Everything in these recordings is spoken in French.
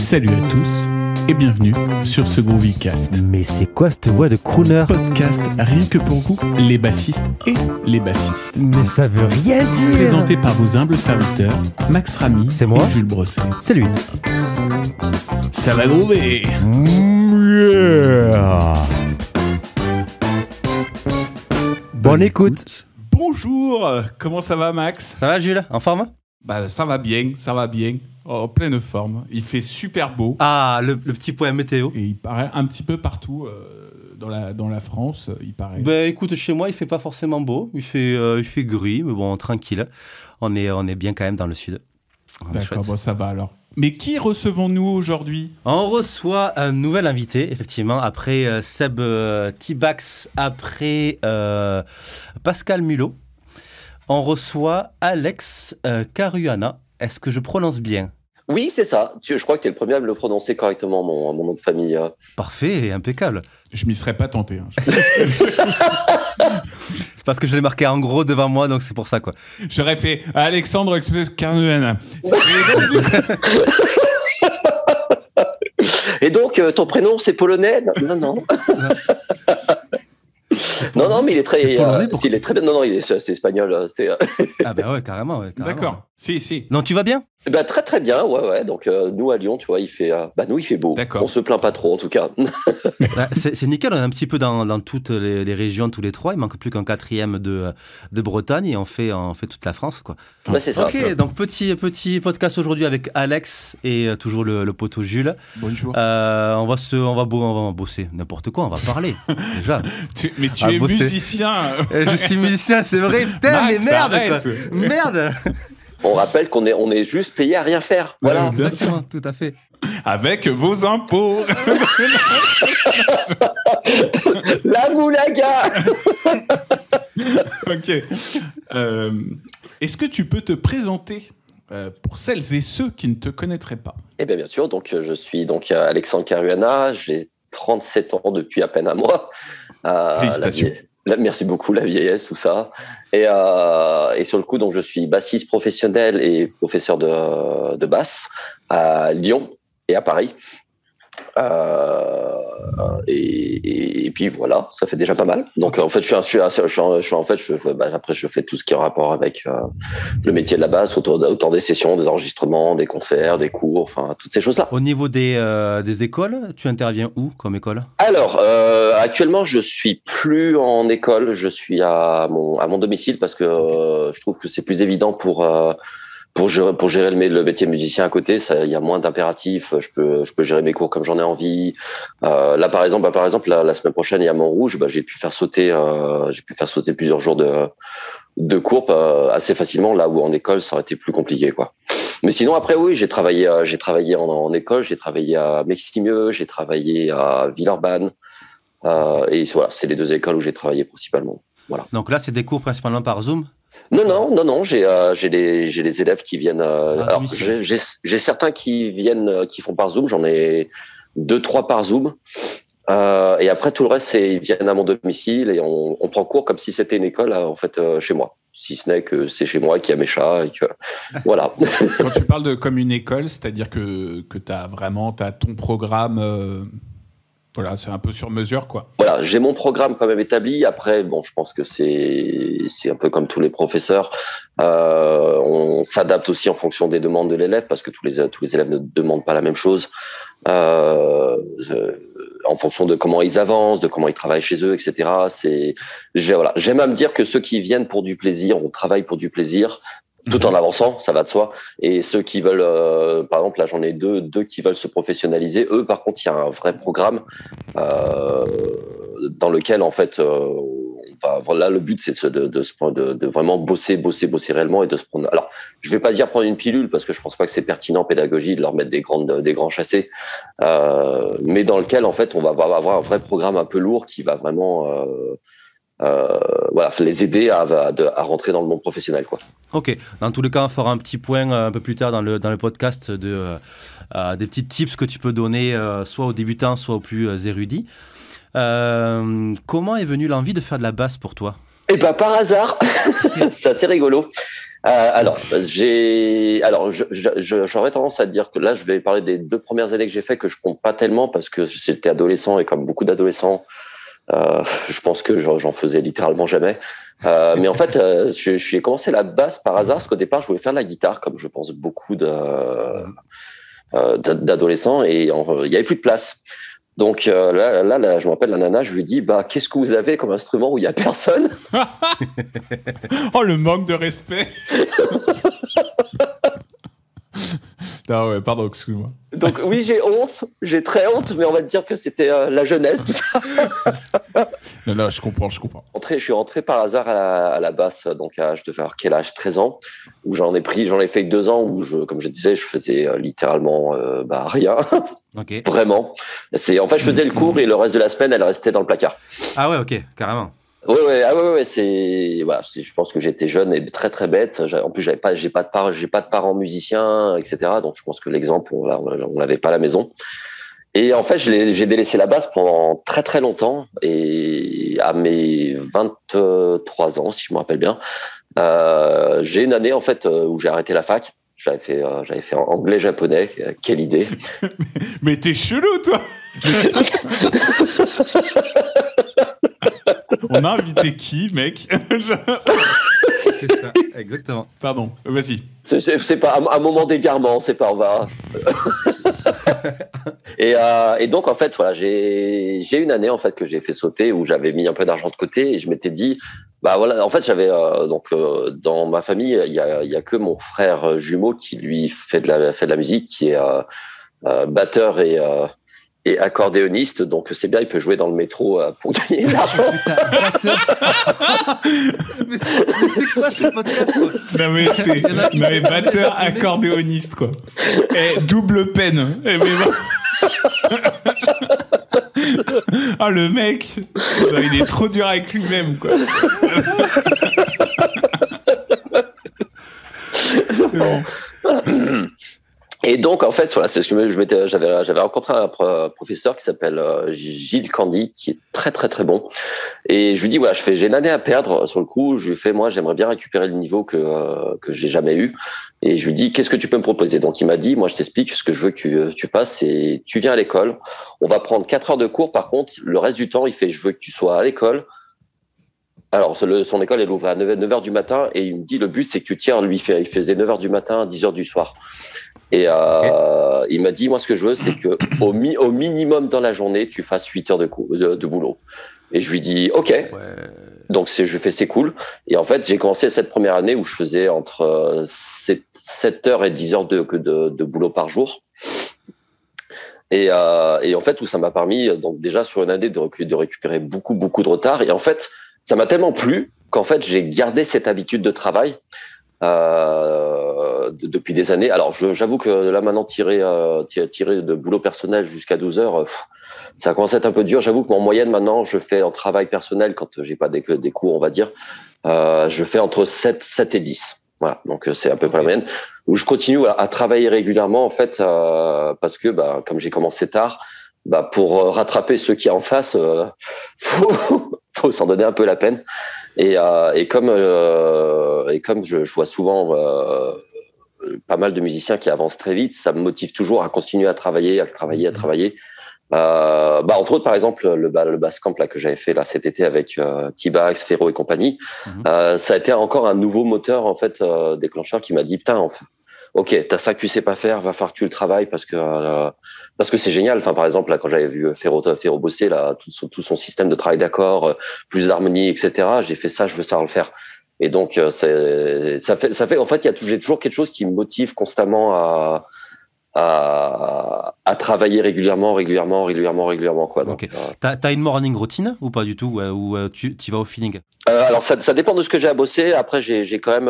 Salut à tous et bienvenue sur ce Groovycast. Mais c'est quoi cette voix de crooner? Podcast rien que pour vous, les bassistes et les bassistes. Mais ça veut rien dire. Présenté par vos humbles serviteurs, Max Ramy C'est moi. et Jules Brosset. C'est lui. Ça va groover. Yeah. Bonne écoute. Bonjour, comment ça va Max? Ça va Jules? En forme? Bah ça va bien. En pleine forme. Il fait super beau. Ah, le petit point météo. Et il paraît un petit peu partout dans la France, il paraît. Bah écoute, chez moi il fait pas forcément beau, il fait gris, mais bon, tranquille. On est bien quand même dans le sud. D'accord, bon ça va alors. Mais qui recevons-nous aujourd'hui? On reçoit un nouvel invité, effectivement, après Seb Tibax, après Pascal Mulot. On reçoit Alex Caruana. Est-ce que je prononce bien? Oui, c'est ça. Je crois que tu es le premier à me le prononcer correctement, mon nom de famille. Parfait et impeccable. Je m'y serais pas tenté. Hein. C'est parce que je l'ai marqué en gros devant moi, donc c'est pour ça, quoi. J'aurais fait Alexandre Express Carnuana. Et donc, ton prénom, c'est polonais? Non. Non, mais il est très, il est très bien. Non, c'est espagnol. Ah ben ouais, carrément. D'accord. Si. Non, tu vas bien? Bah, très bien, ouais. Donc, nous, à Lyon, tu vois, il fait beau. D'accord. On se plaint pas trop, en tout cas. Bah, c'est nickel, on est un petit peu dans toutes les régions, tous les trois. Il manque plus qu'un quatrième de Bretagne et on fait toute la France, quoi. Bah, c'est ça. Ok, donc petit podcast aujourd'hui avec Alex et toujours le poteau Jules. Bonjour. On va bosser n'importe quoi, on va parler déjà. Mais tu es bosser. musicien. Je suis musicien, c'est vrai. Putain, Max, mais merde, arrête. quoi. Merde. On rappelle qu'on est juste payé à rien faire. Voilà. Bien Exactement, tout à fait. Avec vos impôts. La moulaga. Ok. Est-ce que tu peux te présenter pour celles et ceux qui ne te connaîtraient pas? Eh bien sûr. Donc, je suis Alexandre Caruana. J'ai 37 ans depuis à peine un mois. Félicitations. Merci beaucoup, la vieillesse, tout ça. Et sur le coup, donc, je suis bassiste professionnel et professeur de basse à Lyon et à Paris. Et puis voilà, ça fait déjà pas mal. Donc en fait, après je fais tout ce qui est en rapport avec le métier de la basse, autant des sessions, des enregistrements, des concerts, des cours, enfin toutes ces choses-là. Au niveau des écoles, tu interviens où comme école? Alors actuellement, je suis plus en école, je suis à mon domicile parce que je trouve que c'est plus évident pour gérer le métier de musicien à côté. Il y a moins d'impératifs, je peux gérer mes cours comme j'en ai envie. Là par exemple la semaine prochaine il y a Montrouge, j'ai pu faire sauter plusieurs jours de cours assez facilement, là où en école ça aurait été plus compliqué, quoi. Mais sinon après oui, j'ai travaillé en école, j'ai travaillé à Meximieux, j'ai travaillé à Villeurbanne, et voilà, c'est les deux écoles où j'ai travaillé principalement. Voilà. Donc là, c'est des cours principalement par Zoom? Non, j'ai des élèves qui viennent. Alors j'ai certains qui viennent, qui font par Zoom. J'en ai 2-3 par Zoom. Et après tout le reste, ils viennent à mon domicile et on prend cours comme si c'était une école chez moi. Si ce n'est que c'est chez moi qu'il y a mes chats et que voilà. Quand tu parles de comme une école, c'est-à-dire que t'as ton programme. Voilà, c'est un peu sur mesure, quoi. Voilà, j'ai mon programme quand même établi. Après, je pense que c'est un peu comme tous les professeurs. On s'adapte aussi en fonction des demandes de l'élève parce que tous les élèves ne demandent pas la même chose. En fonction de comment ils avancent, de comment ils travaillent chez eux, etc. J'aime à me dire que ceux qui viennent pour du plaisir, on travaille pour du plaisir. Tout en avançant, ça va de soi. Et ceux qui veulent, par exemple, là j'en ai deux qui veulent se professionnaliser. Eux, par contre, il y a un vrai programme dans lequel, en fait, là le but c'est de vraiment bosser réellement et de se prendre. Alors, je vais pas dire prendre une pilule parce que je pense pas que c'est pertinent en pédagogie de leur mettre des grands chassés, mais dans lequel, en fait, on va avoir un vrai programme un peu lourd qui va vraiment les aider à rentrer dans le monde professionnel, quoi. Ok, dans tous les cas, on fera un petit point un peu plus tard dans le podcast des petits tips que tu peux donner soit aux débutants, soit aux plus érudits. Comment est venue l'envie de faire de la basse pour toi? Et bah par hasard, c'est assez rigolo. J'aurais tendance à dire que là, je vais parler des 2 premières années que j'ai fait, que je compte pas tellement parce que j'étais adolescent et comme beaucoup d'adolescents, je pense que j'en faisais littéralement jamais. Mais en fait, j'ai commencé la basse par hasard parce qu'au départ, je voulais faire de la guitare, comme je pense beaucoup d'adolescents, et il y avait plus de place. Donc là, je me rappelle la nana, je lui dis bah qu'est-ce que vous avez comme instrument où il y a personne? Oh, le manque de respect. Non, ouais, pardon, excuse-moi. Donc oui, j'ai très honte, mais on va te dire que c'était la jeunesse, tout ça. Non, je comprends. Je suis rentré par hasard à la basse, donc je devais avoir quel âge, 13 ans, où j'en ai fait 2 ans, où comme je disais, je faisais littéralement rien. Ok. Vraiment. En fait, je faisais le cours et le reste de la semaine, elle restait dans le placard. Ah ouais, ok, carrément. Ouais, je pense que j'étais jeune et très très bête. En plus, j'ai pas de parents musiciens, etc. Donc, je pense que l'exemple, on l'avait pas à la maison. Et en fait, j'ai délaissé la basse pendant très très longtemps. Et à mes 23 ans, si je me rappelle bien, j'ai une année en fait où j'ai arrêté la fac. J'avais fait anglais-japonais. Quelle idée! Mais t'es chelou, toi. On a invité qui, mec? C'est ça, exactement. Pardon, vas-y. C'est pas un moment d'égarement, c'est pas, on va. Et donc en fait voilà, j'ai une année en fait que j'ai fait sauter où j'avais mis un peu d'argent de côté et je m'étais dit bah voilà, en fait j'avais dans ma famille il y a que mon frère jumeau qui lui fait de la musique, qui est batteur et accordéoniste, donc c'est bien, il peut jouer dans le métro pour gagner de l'argent. mais c'est quoi ce podcast, quoi? Non mais batteur accordéoniste, quoi. Double peine. Ah, le mec, il est trop dur avec lui-même, quoi. C'est bon. Et donc, en fait, voilà, c'est ce que j'avais rencontré un professeur qui s'appelle Gilles Candy, qui est très, très, très bon. Et je lui dis, voilà, j'ai une année à perdre sur le coup. Je lui fais, moi, j'aimerais bien récupérer le niveau que j'ai jamais eu. Et je lui dis, qu'est-ce que tu peux me proposer? Donc, il m'a dit, moi, je t'explique, ce que je veux que tu fasses, c'est, tu viens à l'école. On va prendre 4 heures de cours. Par contre, le reste du temps, il fait, je veux que tu sois à l'école. Alors, son école, elle ouvre à 9h du matin. Et il me dit, le but, c'est que tu tires, il faisait 9h du matin, 10h du soir. Et il m'a dit, moi, ce que je veux, c'est que au minimum dans la journée, tu fasses 8 heures de boulot. Et je lui dis, OK. Ouais. Donc, je fais, c'est cool. Et en fait, j'ai commencé cette première année où je faisais entre 7 heures et 10 heures de boulot par jour. Et en fait, où ça m'a permis, donc déjà sur une année, de récupérer beaucoup, beaucoup de retard. Et en fait, ça m'a tellement plu qu'en fait, j'ai gardé cette habitude de travail. Depuis des années. Alors, j'avoue que là, maintenant, tirer de boulot personnel jusqu'à 12 heures, ça commence à être un peu dur. J'avoue qu'en moyenne, maintenant, je fais en travail personnel, quand j'ai pas des cours, on va dire, je fais entre 7 et 10. Voilà. Donc, c'est à peu près la moyenne. Où je continue à travailler régulièrement, en fait, parce que, comme j'ai commencé tard, pour rattraper ceux qui y a en face, faut s'en donner un peu la peine. Et comme je vois souvent pas mal de musiciens qui avancent très vite, ça me motive toujours à continuer à travailler. Entre autres, par exemple, le Basscamp là que j'avais fait là cet été avec T-Bax, Ferro et compagnie, ça a été encore un nouveau moteur en fait déclencheur qui m'a dit putain, ok, t'as ça que tu sais pas faire, va falloir que tu le travailles parce que c'est génial. Enfin, par exemple, là, quand j'avais vu Ferro bosser là, tout son système de travail d'accords, plus d'harmonie, etc. J'ai fait ça, je veux savoir le faire. Et donc, ça fait. En fait, j'ai toujours quelque chose qui me motive constamment à travailler régulièrement, quoi. Donc, okay. T'as une morning routine ou pas du tout, ou tu vas au feeling? Alors, ça dépend de ce que j'ai à bosser. Après, j'ai quand même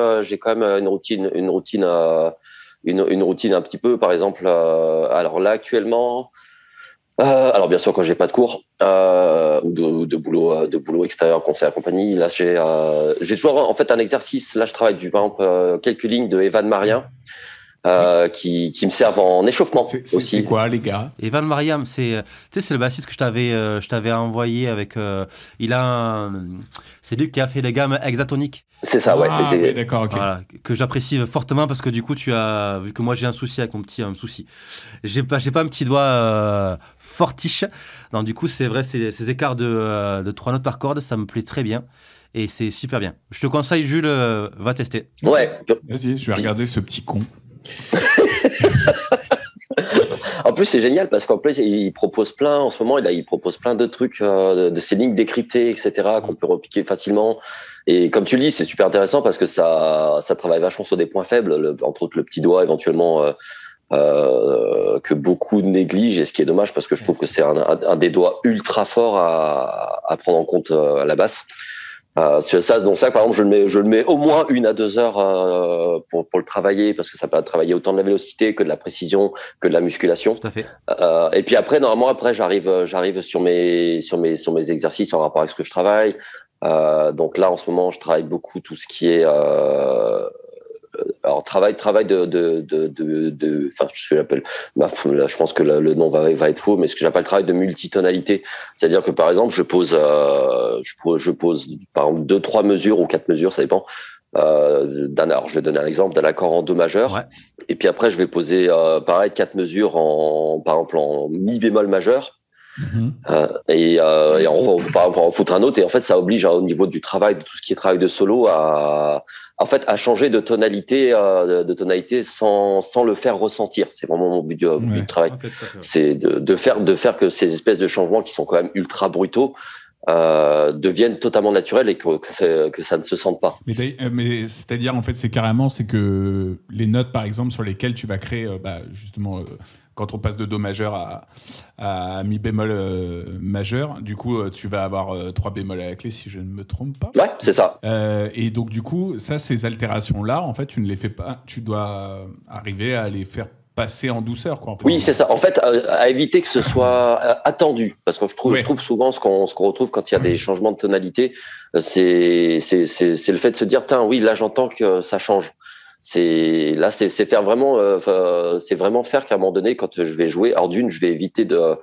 une routine un petit peu, par exemple. Alors là, actuellement. Alors bien sûr quand j'ai pas de cours ou de boulot extérieur, conseil à compagnie, là j'ai toujours en fait un exercice. Là je travaille par exemple quelques lignes de Evan Marien qui me servent en échauffement aussi. C'est quoi, les gars? Evan Mariam, c'est le bassiste que je t'avais envoyé avec. C'est lui qui a fait les gammes hexatoniques. C'est ça, ouais. Ouais, d'accord, ok. Voilà, que j'apprécie fortement parce que du coup, tu as vu que moi j'ai un souci avec mon petit souci. J'ai pas un petit doigt fortiche. Donc du coup, c'est vrai, ces écarts de 3 notes par corde, ça me plaît très bien. Et c'est super bien. Je te conseille, Jules, va tester. Ouais. Vas-y, je vais regarder ce petit con. En plus, c'est génial parce qu'en plus, il propose plein, en ce moment, il propose plein de trucs, de ces lignes décryptées, etc., qu'on peut repiquer facilement. Et comme tu le dis, c'est super intéressant parce que ça travaille vachement sur des points faibles, entre autres le petit doigt, éventuellement, que beaucoup négligent, et ce qui est dommage parce que je trouve que c'est un des doigts ultra forts à prendre en compte à la basse. Donc ça, par exemple, je le mets au moins 1 à 2 heures pour le travailler parce que ça peut travailler autant de la vélocité que de la précision que de la musculation. Tout à fait. Et puis après, normalement, j'arrive sur mes exercices en rapport avec ce que je travaille. Donc là, en ce moment, je travaille beaucoup tout ce qui est alors travail de enfin ce que j'appelle, là, je pense que le nom va être faux, mais ce que j'appelle travail de multitonalité, c'est-à-dire que par exemple je pose par exemple 2-3 mesures ou 4 mesures, ça dépend. Alors je vais donner un exemple d'un accord en do majeur, Ouais. et puis après je vais poser pareil 4 mesures par exemple en mi bémol majeur. Et on va en foutre un autre, et en fait ça oblige au niveau du travail, de tout ce qui est travail de solo, à changer de tonalité sans le faire ressentir. C'est vraiment mon but du travail. Okay, c'est de faire que ces espèces de changements qui sont quand même ultra brutaux deviennent totalement naturels et que ça ne se sente pas. Mais c'est-à-dire, en fait, c'est que les notes, par exemple, sur lesquelles tu vas créer, justement, quand on passe de do majeur à mi bémol majeur, du coup, tu vas avoir 3 bémols à la clé, si je ne me trompe pas. Ouais, c'est ça. Et donc, du coup, ces altérations-là, en fait, tu ne les fais pas. Tu dois arriver à les faire passer en douceur, quoi. En fait. Oui, c'est ça. En fait, à éviter que ce soit attendu, parce que je trouve souvent ce qu'on retrouve quand il y a des changements de tonalité, c'est le fait de se dire, tiens, oui, là j'entends que ça change. C'est faire vraiment, c'est vraiment faire qu'à un moment donné, quand je vais jouer, alors d'une, je vais éviter de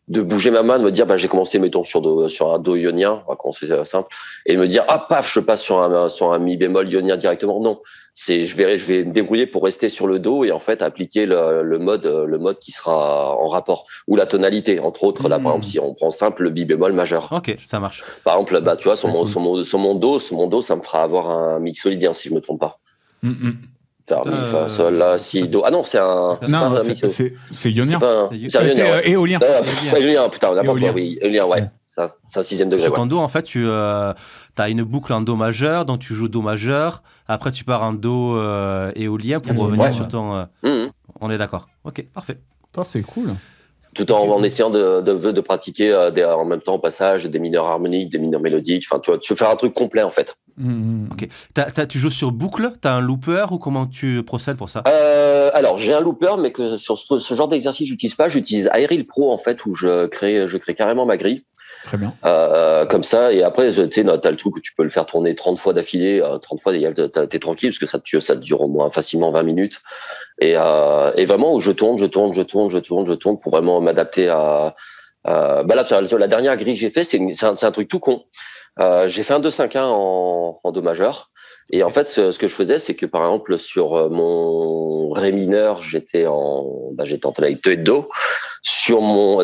bouger ma main, de me dire, j'ai commencé, mettons, sur un do ionien, on va commencer simple, et me dire, paf, je passe sur un mi bémol ionien directement. Non. Je vais me débrouiller pour rester sur le do et en fait appliquer le mode qui sera en rapport, ou la tonalité, entre autres. Là, par exemple, si on prend simple, le mi bémol majeur. Ok, ça marche. Par exemple, tu vois, sur mon do, ça me fera avoir un mixolydien, si je me trompe pas. Mi, fa, sol, la, si, do. Ah non, c'est un. Non, c'est ionien. C'est un ionien. Éolien. Éolien, putain, n'importe quoi, oui. Éolien, ouais. C'est un 6e degré. Sur ton do, en fait, tu as une boucle en do majeur, donc tu joues do majeur. Après, tu pars en do éolien pour revenir sur ton. On est d'accord. Ok, parfait. C'est cool. Tout en essayant de pratiquer en même temps au passage des mineurs harmoniques, des mineurs mélodiques. Enfin, tu veux faire un truc complet en fait. Ok. Tu joues sur boucle? Tu as un looper ou comment tu procèdes pour ça? Alors, j'ai un looper, mais que sur ce genre d'exercice, j'utilise pas. J'utilise Aireel Pro en fait, où je crée carrément ma grille. Très bien. Comme ça, et après, tu sais, t'as le truc où tu peux le faire tourner 30 fois d'affilée. 30 fois, t'es tranquille parce que ça dure au moins facilement 20 minutes. Et vraiment, où je tourne pour vraiment m'adapter à. Là, la dernière grille que j'ai fait, c'est un truc tout con. J'ai fait un 2-5-1 en do majeur. Et en fait, ce que je faisais, c'est que par exemple, sur mon ré mineur, j'étais en tonalité de do.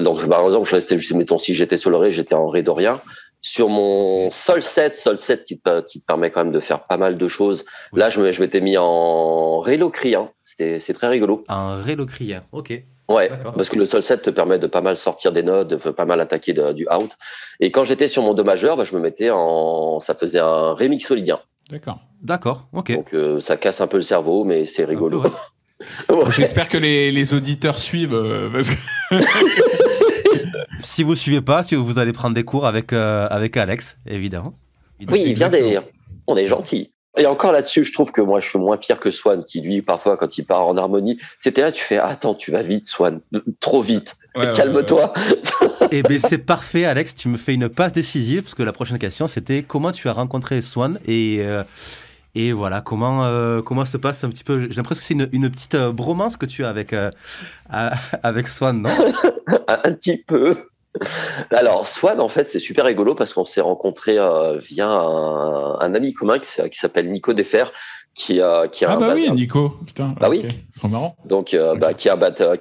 Donc par exemple, je restais juste, mettons, si j'étais sur le ré, j'étais en ré dorien. Sur mon sol 7 qui te permet quand même de faire pas mal de choses. Oui. Là, je m'étais mis en ré locrien. C'est très rigolo. Un ré locrien, ok. Ouais, parce que le sol 7 te permet de pas mal sortir des notes, de pas mal attaquer du out. Et quand j'étais sur mon do majeur, je me mettais ça faisait un ré mixolydien. D'accord, ok. Donc ça casse un peu le cerveau, mais c'est rigolo. Ouais. J'espère que les auditeurs suivent. Parce que... Si vous ne suivez pas, vous allez prendre des cours avec Alex, évidemment. Oui, il vient d'ailleurs. On est gentil. Et encore là-dessus, je trouve que moi, je suis moins pire que Swan, qui lui, parfois, quand il part en harmonie, c'était là, tu fais, attends, tu vas vite, Swan, trop vite, calme-toi. Eh bien, c'est parfait, Alex, tu me fais une passe décisive, parce que la prochaine question, c'était comment tu as rencontré Swan et Et voilà, comment se passe un petit peu. J'ai l'impression que c'est une petite bromance que tu as avec Swan, non? Un petit peu. Alors, Swan, en fait, c'est super rigolo parce qu'on s'est rencontrés via un ami commun qui s'appelle Nico Defer, qui a oui, Nico. Putain, bah oui. Trop marrant. Donc, qui est un batteur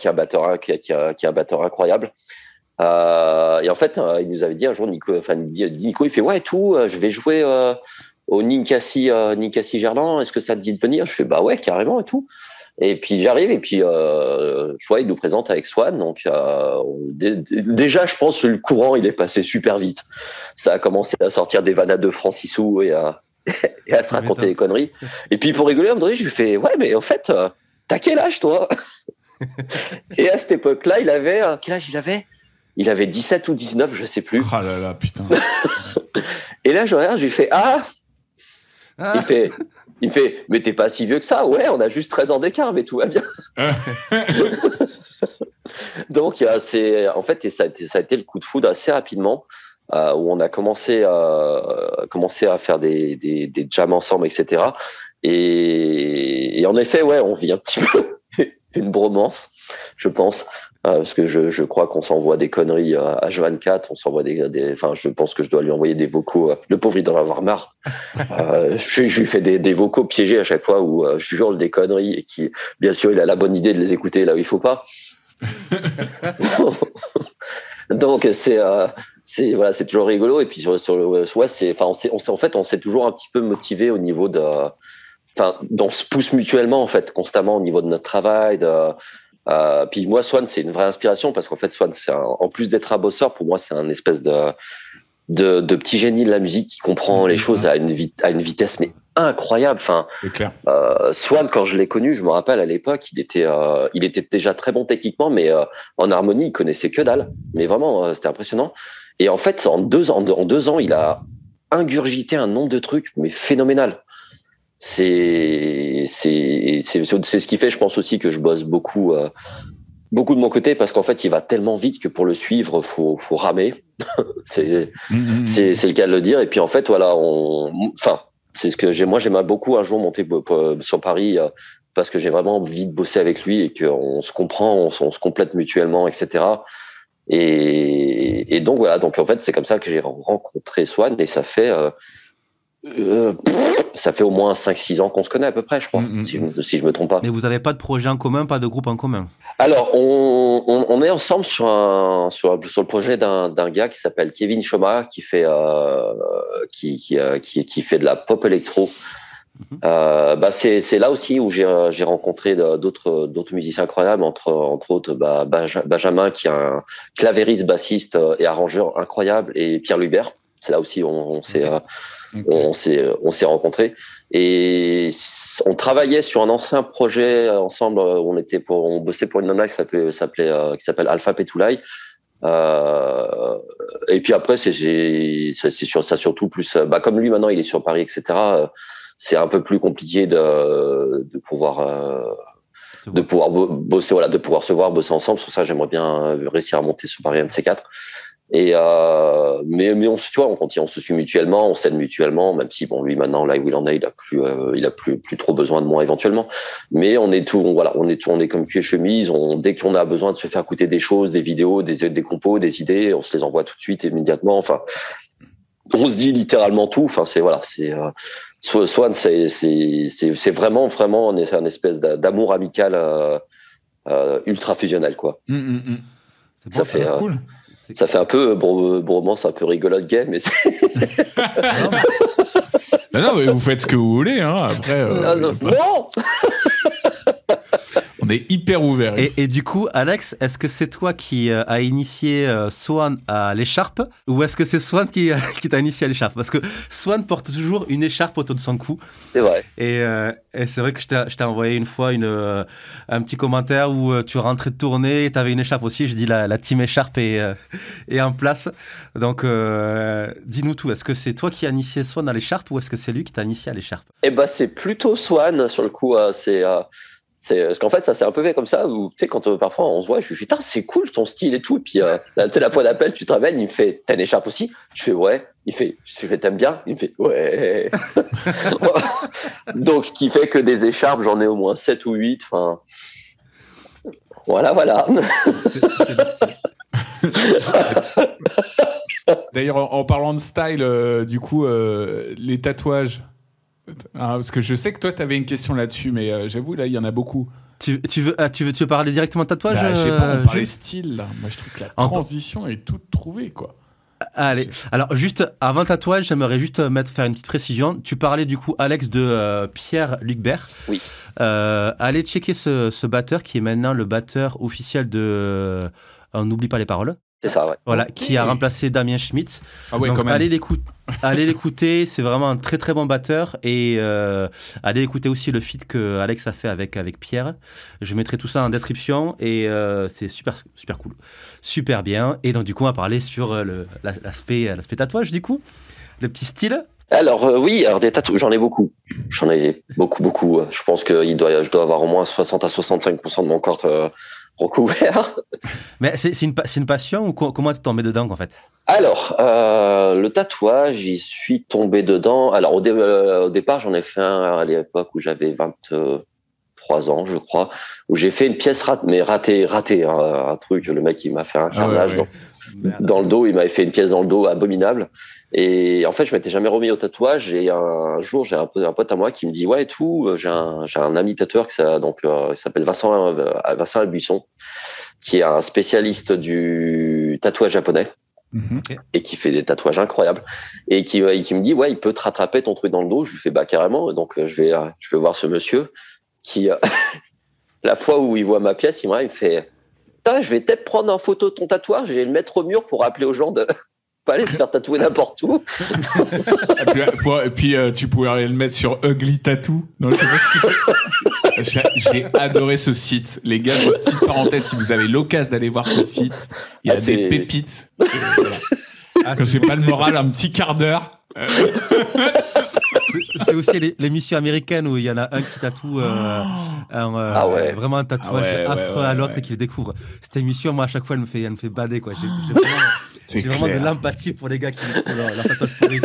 incroyable. Et en fait, il nous avait dit un jour, Nico, il fait ouais, tout, je vais jouer au Ninkasi Gerland. Est-ce que ça te dit de venir? Je fais bah ouais, carrément et tout. Et puis j'arrive et puis il nous présente avec Swan. Donc déjà, je pense que le courant il est passé super vite. Ça a commencé à sortir des vanades de Francisou et à se raconter des conneries. Et puis pour rigoler, je lui fais ouais, mais en fait, t'as quel âge toi? Et à cette époque-là, quel âge il avait? Il avait 17 ou 19, je sais plus. Ah là là, putain. Et là, je regarde, je lui fais ah. Il fait, mais t'es pas si vieux que ça. Ouais, on a juste 13 ans d'écart, mais tout va bien. Donc, en fait, et ça a été le coup de foudre assez rapidement, où on a commencé à faire des jams ensemble, etc. Et en effet, ouais, on vit un petit peu une bromance, je pense. Parce que je crois qu'on s'envoie des conneries à H24, on s'envoie enfin, je pense que je dois lui envoyer des vocaux. Le pauvre, il doit en avoir marre. Je lui fais des vocaux piégés à chaque fois où je hurle des conneries et qui, bien sûr, il a la bonne idée de les écouter là où il faut pas. Donc c'est toujours rigolo. Et puis on s'est toujours un petit peu motivé au niveau on se pousse mutuellement en fait constamment au niveau de notre travail. Puis moi, Swan, c'est une vraie inspiration parce qu'en fait, Swan, en plus d'être un bosseur, pour moi, c'est un espèce de petit génie de la musique qui comprend les choses à une vitesse mais incroyable. Enfin, c'est clair. Swan, quand je l'ai connu, je me rappelle à l'époque, il était déjà très bon techniquement, mais en harmonie, il connaissait que dalle. Mais vraiment, c'était impressionnant. Et en fait, en 2 ans, il a ingurgité un nombre de trucs mais phénoménal. C'est ce qui fait, je pense aussi que je bosse beaucoup de mon côté parce qu'en fait, il va tellement vite que pour le suivre, faut ramer. c'est le cas de le dire. Et puis en fait, voilà, c'est ce que j'aimerais beaucoup un jour monter sur Paris parce que j'ai vraiment envie de bosser avec lui et qu'on se comprend, on se complète mutuellement, etc. Et donc voilà, donc en fait, c'est comme ça que j'ai rencontré Swan et ça fait au moins 5-6 ans qu'on se connaît à peu près, je crois, si je me trompe pas. Mais vous n'avez pas de projet en commun, pas de groupe en commun? Alors, on est ensemble sur le projet d'un gars qui s'appelle Kevin Choma, qui fait de la pop électro. C'est là aussi où j'ai rencontré d'autres musiciens incroyables, entre autres Benjamin, qui est un clavériste, bassiste et arrangeur incroyable, et Pierre Lubert. C'est là aussi on s'est rencontrés et on travaillait sur un ancien projet ensemble. On bossait pour une nana qui s'appelle Alpha Petulai. Et puis après, ça surtout plus. Comme lui maintenant, il est sur Paris, etc. C'est un peu plus compliqué de pouvoir bosser, voilà, de pouvoir se voir, bosser ensemble. Sur ça, j'aimerais bien réussir à monter sur Paris, un de ces 4. Et mais on se suit mutuellement, on s'aide mutuellement, même si lui maintenant là où il en est, il a plus trop besoin de moi éventuellement. Mais on est comme cul et chemise. Dès qu'on a besoin de se faire écouter des choses, des vidéos, des compos, des idées, on se les envoie tout de suite, immédiatement. Enfin, on se dit littéralement tout. Enfin, Swan, c'est vraiment un espèce d'amour amical ultra fusionnel, quoi. C'est bon, ça fait cool. Ça fait un peu bromance, un peu rigolote gay, mais c'est... non, mais vous faites ce que vous voulez, hein. Après, non. On est hyper ouvert. Et du coup, Alex, est-ce que c'est toi qui a initié Swan à l'écharpe, ou est-ce que c'est Swan qui t'a initié à l'écharpe? Parce que Swan porte toujours une écharpe autour de son cou. C'est vrai. Et c'est vrai que je t'ai envoyé une fois un petit commentaire où tu rentrais de tournée, tu avais une écharpe aussi. Je dis la team écharpe est en place. Donc, dis-nous tout. Est-ce que c'est toi qui as initié Swan à l'écharpe, ou est-ce que c'est lui qui t'a initié à l'écharpe? C'est plutôt Swan sur le coup. Parce qu'en fait, ça s'est un peu fait comme ça, où, tu sais, quand parfois on se voit, je lui dis, putain, c'est cool ton style et tout. Et puis, la fois d'appel, tu te rappelles, il me fait, t'as une écharpe aussi? Je fais, ouais. Il fait, je fais, t'aimes bien? Il me fait, ouais. Donc, ce qui fait que des écharpes, j'en ai au moins 7 ou 8. Enfin, voilà. D'ailleurs, en parlant de style, du coup, les tatouages. Parce que je sais que toi, tu avais une question là-dessus, mais j'avoue, là, il y en a beaucoup. Tu veux parler directement de tatouage? Je sais pas, on parlait Jules style, là. Moi, je trouve que la transition est toute trouvée, quoi. Allez, alors juste avant le tatouage, j'aimerais juste faire une petite précision. Tu parlais du coup, Alex, de Pierre Lucbert. Oui. Allez checker ce batteur qui est maintenant le batteur officiel de On n'oublie pas les paroles. C'est ça, ouais. Voilà, Okay. qui a remplacé Damien Schmitt. Ah ouais, donc quand même. Allez l'écouter, c'est vraiment un très très bon batteur. Et allez écouter aussi le feat que Alex a fait avec Pierre. Je mettrai tout ça en description et c'est super cool, super bien. Et donc du coup, on va parler sur l'aspect tatouage du coup, le petit style. Alors oui, alors des tatouages, j'en ai beaucoup. J'en ai beaucoup. Je pense que je dois avoir au moins 60 à 65% de mon corps recouvert. Mais c'est une passion ou comment tu tombé dedans en fait? Alors, le tatouage, j'y suis tombé dedans. Alors au départ, j'en ai fait un à l'époque où j'avais 23 ans, je crois, où j'ai fait une pièce ratée, un truc. Le mec, il m'a fait un carnage dans le dos. Il m'avait fait une pièce dans le dos abominable. Et en fait, je m'étais jamais remis au tatouage. Et un jour, j'ai un pote à moi qui me dit ouais et tout. J'ai un ami tatoueur qui s'appelle Vincent Albuisson, qui est un spécialiste du tatouage japonais. Okay. Et qui fait des tatouages incroyables et qui me dit ouais, il peut te rattraper ton truc dans le dos. Je lui fais bah carrément. Donc je vais voir ce monsieur qui la fois où il voit ma pièce, il me fait je vais peut-être prendre en photo ton tatouage, je vais le mettre au mur pour rappeler aux gens de pas aller se faire tatouer n'importe où. Et puis tu pourrais aller le mettre sur Ugly Tattoo. Non, je sais pas si j'ai adoré ce site. Les gars, petite parenthèse, si vous avez l'occasion d'aller voir ce site, il y a des pépites. Voilà. Quand j'ai pas le moral, un petit quart d'heure. C'est aussi l'émission américaine où il y en a un qui tatoue vraiment un tatouage affreux à l'autre et qui le découvre. Cette émission, moi, à chaque fois, elle me fait bader, quoi. J'ai vraiment de l'empathie pour les gars qui découvrent leur tatouage pourri.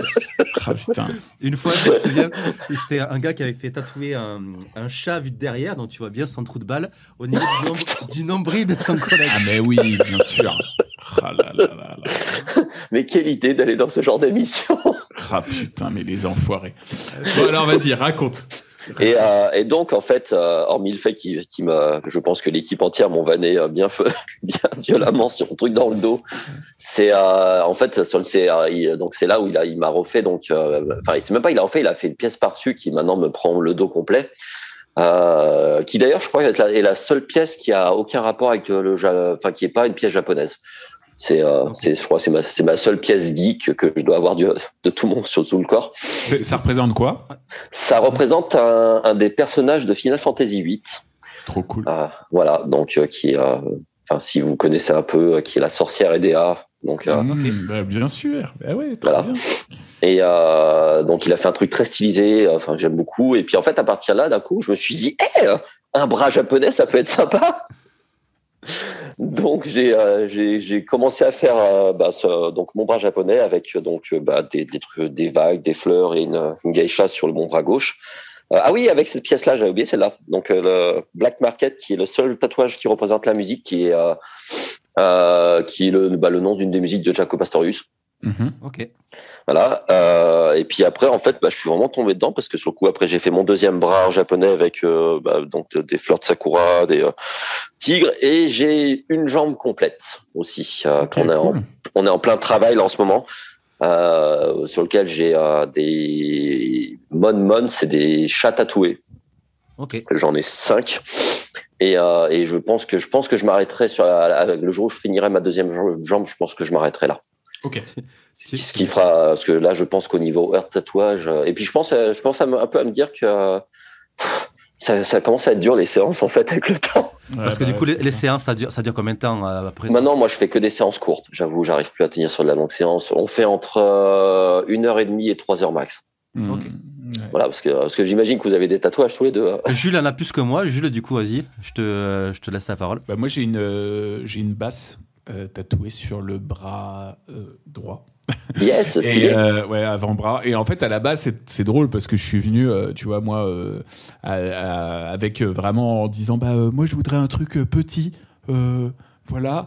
Ah, putain. Une fois, je me souviens, c'était un gars qui avait fait tatouer un chat vu de derrière, donc tu vois bien son trou de balle, au niveau du nombril de son collègue. Ah, mais oui, bien sûr. Ah là. Mais quelle idée d'aller dans ce genre d'émission. Ah putain, mais les enfoirés. Bon, alors vas-y, raconte. Et donc, en fait, hormis le fait je pense que l'équipe entière m'ont vanné bien violemment sur un truc dans le dos. C'est en fait donc c'est là où il m'a refait c'est même pas il a refait, il a fait une pièce par-dessus qui maintenant me prend le dos complet. Qui d'ailleurs, je crois, est la seule pièce qui a aucun rapport avec qui est pas une pièce japonaise. Je crois, c'est ma seule pièce geek que je dois avoir de tout mon sur tout le corps. Ça représente quoi? Ça représente un des personnages de Final Fantasy VIII. Trop cool. Voilà, donc si vous connaissez un peu, qui est la sorcière Edea. Donc, bien sûr. Bah ouais, voilà. Bien. Et donc il a fait un truc très stylisé. J'aime beaucoup. Et puis en fait, à partir de là, d'un coup, je me suis dit, un bras japonais, ça peut être sympa. Donc j'ai commencé à faire donc mon bras japonais avec des vagues, des fleurs et une geisha sur mon bras gauche. Avec cette pièce-là, j'avais oublié celle-là. Donc le Black Market, qui est le seul tatouage qui représente la musique, qui est le nom d'une des musiques de Jaco Pastorius. Ok. Voilà. Et puis après, en fait, je suis vraiment tombé dedans parce que sur le coup, après, j'ai fait mon deuxième bras japonais avec des fleurs de sakura, des tigres, et j'ai une jambe complète aussi. On est en plein travail là en ce moment, sur lequel j'ai des mon, c'est des chats tatoués. Ok. J'en ai 5. Et je pense que je m'arrêterai le jour où je finirai ma deuxième jambe. Je pense que je m'arrêterai là. Ok. Ce qui fera, parce que là, je pense qu'au niveau heure de tatouage, et puis je pense un peu à me dire que ça commence à être dur les séances en fait avec le temps. Parce que du coup, les séances, ça dure combien de temps après? Maintenant, moi, je fais que des séances courtes. J'avoue, j'arrive plus à tenir sur de la longue séance. On fait entre 1h30 et 3h max. Ok. Voilà, parce que j'imagine que vous avez des tatouages tous les deux. Jules en a plus que moi. Jules, du coup, vas-y, je te laisse la parole. Moi, j'ai une basse tatouée sur le bras droit. Yes, stylé. Ouais, avant-bras. Et en fait, à la base, c'est drôle parce que je suis venu, tu vois, moi, avec vraiment en disant, moi, je voudrais un truc petit, voilà,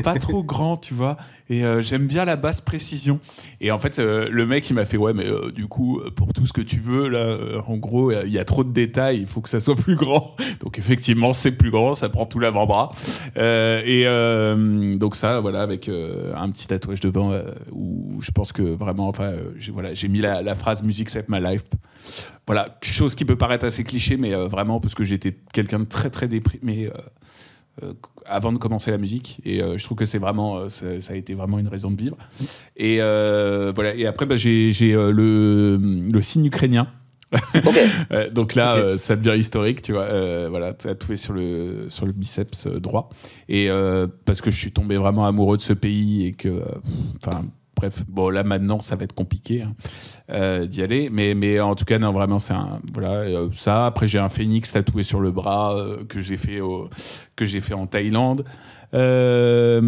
pas trop grand, tu vois. Et j'aime bien la basse précision. Et en fait, le mec, il m'a fait, ouais, mais du coup, pour tout ce que tu veux, là, en gros, il y a trop de détails, il faut que ça soit plus grand. Donc, effectivement, c'est plus grand, ça prend tout l'avant-bras. Donc, ça, voilà, avec un petit tatouage devant où je pense que vraiment, enfin, j'ai mis la phrase Music Save My Life. Voilà, chose qui peut paraître assez cliché, mais vraiment, parce que j'étais quelqu'un de très, très déprimé. Avant de commencer la musique, et je trouve que c'est vraiment ça a été vraiment une raison de vivre. Et voilà, et après j'ai le signe ukrainien. Okay. Donc là ça devient historique, tu vois, voilà, tatoué sur le biceps droit, et parce que je suis tombé vraiment amoureux de ce pays et que enfin bref, bon là maintenant ça va être compliqué d'y aller, mais en tout cas non, vraiment c'est un voilà, ça. Après j'ai un phénix tatoué sur le bras que j'ai fait en Thaïlande, un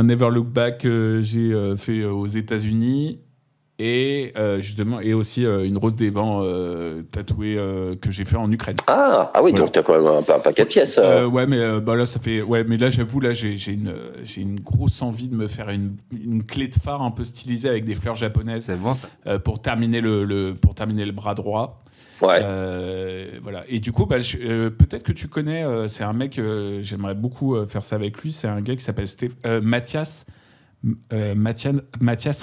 Never Look Back que j'ai fait aux États-Unis, et justement, et aussi une rose des vents tatouée que j'ai fait en Ukraine. Ah oui, voilà. Donc t'as quand même un paquet de pièces. Ouais, mais là ça fait, ouais, mais là j'avoue, là j'ai une grosse envie de me faire une clé de phare un peu stylisée avec des fleurs japonaises. C'est bon. Pour terminer le bras droit. Ouais. Voilà. Et du coup, peut-être que tu connais, c'est un mec, j'aimerais beaucoup faire ça avec lui. C'est un gars qui s'appelle Mathias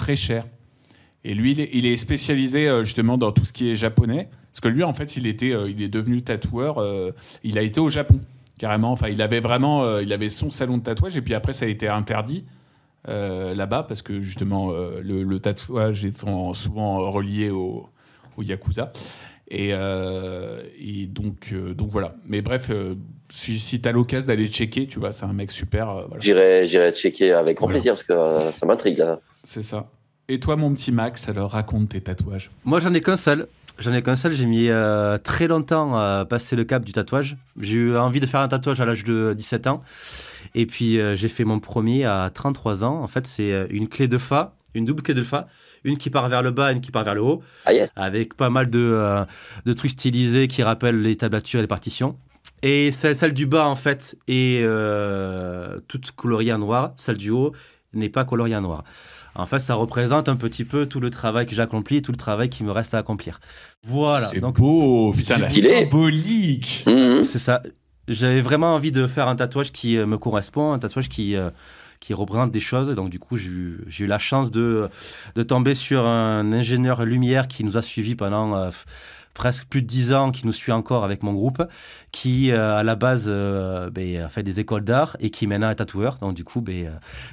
Recher. Et lui, il est spécialisé justement dans tout ce qui est japonais. Parce que lui, en fait, il est devenu tatoueur. Il a été au Japon, carrément. Enfin, il avait son salon de tatouage. Et puis après, ça a été interdit là-bas parce que justement, le tatouage étant souvent relié au Yakuza. Et donc voilà. Mais bref, si tu as l'occasion d'aller checker, tu vois, c'est un mec super. Voilà. J'irai checker avec grand plaisir parce que ça m'intrigue. Là. C'est ça. Et toi, mon petit Max, alors raconte tes tatouages. Moi, j'en ai qu'un seul. J'ai mis très longtemps à passer le cap du tatouage. J'ai eu envie de faire un tatouage à l'âge de 17 ans. Et puis, j'ai fait mon premier à 33 ans. En fait, c'est une clé de fa, une double clé de fa. Une qui part vers le bas, une qui part vers le haut. Ah yes. Avec pas mal de trucs stylisés qui rappellent les tablatures et les partitions. Et celle du bas, en fait, est toute coloriée en noir. Celle du haut n'est pas coloriée en noir. En fait, ça représente un petit peu tout le travail que j'ai accompli et tout le travail qui me reste à accomplir. Voilà. C'est donc beau, putain, la symbolique. C'est ça. J'avais vraiment envie de faire un tatouage qui me correspond, un tatouage qui représente des choses. Donc, du coup, j'ai eu la chance de tomber sur un ingénieur lumière qui nous a suivis pendant presque plus de 10 ans, qui nous suit encore avec mon groupe, qui à la base a fait des écoles d'art et qui maintenant est tatoueur. Donc du coup,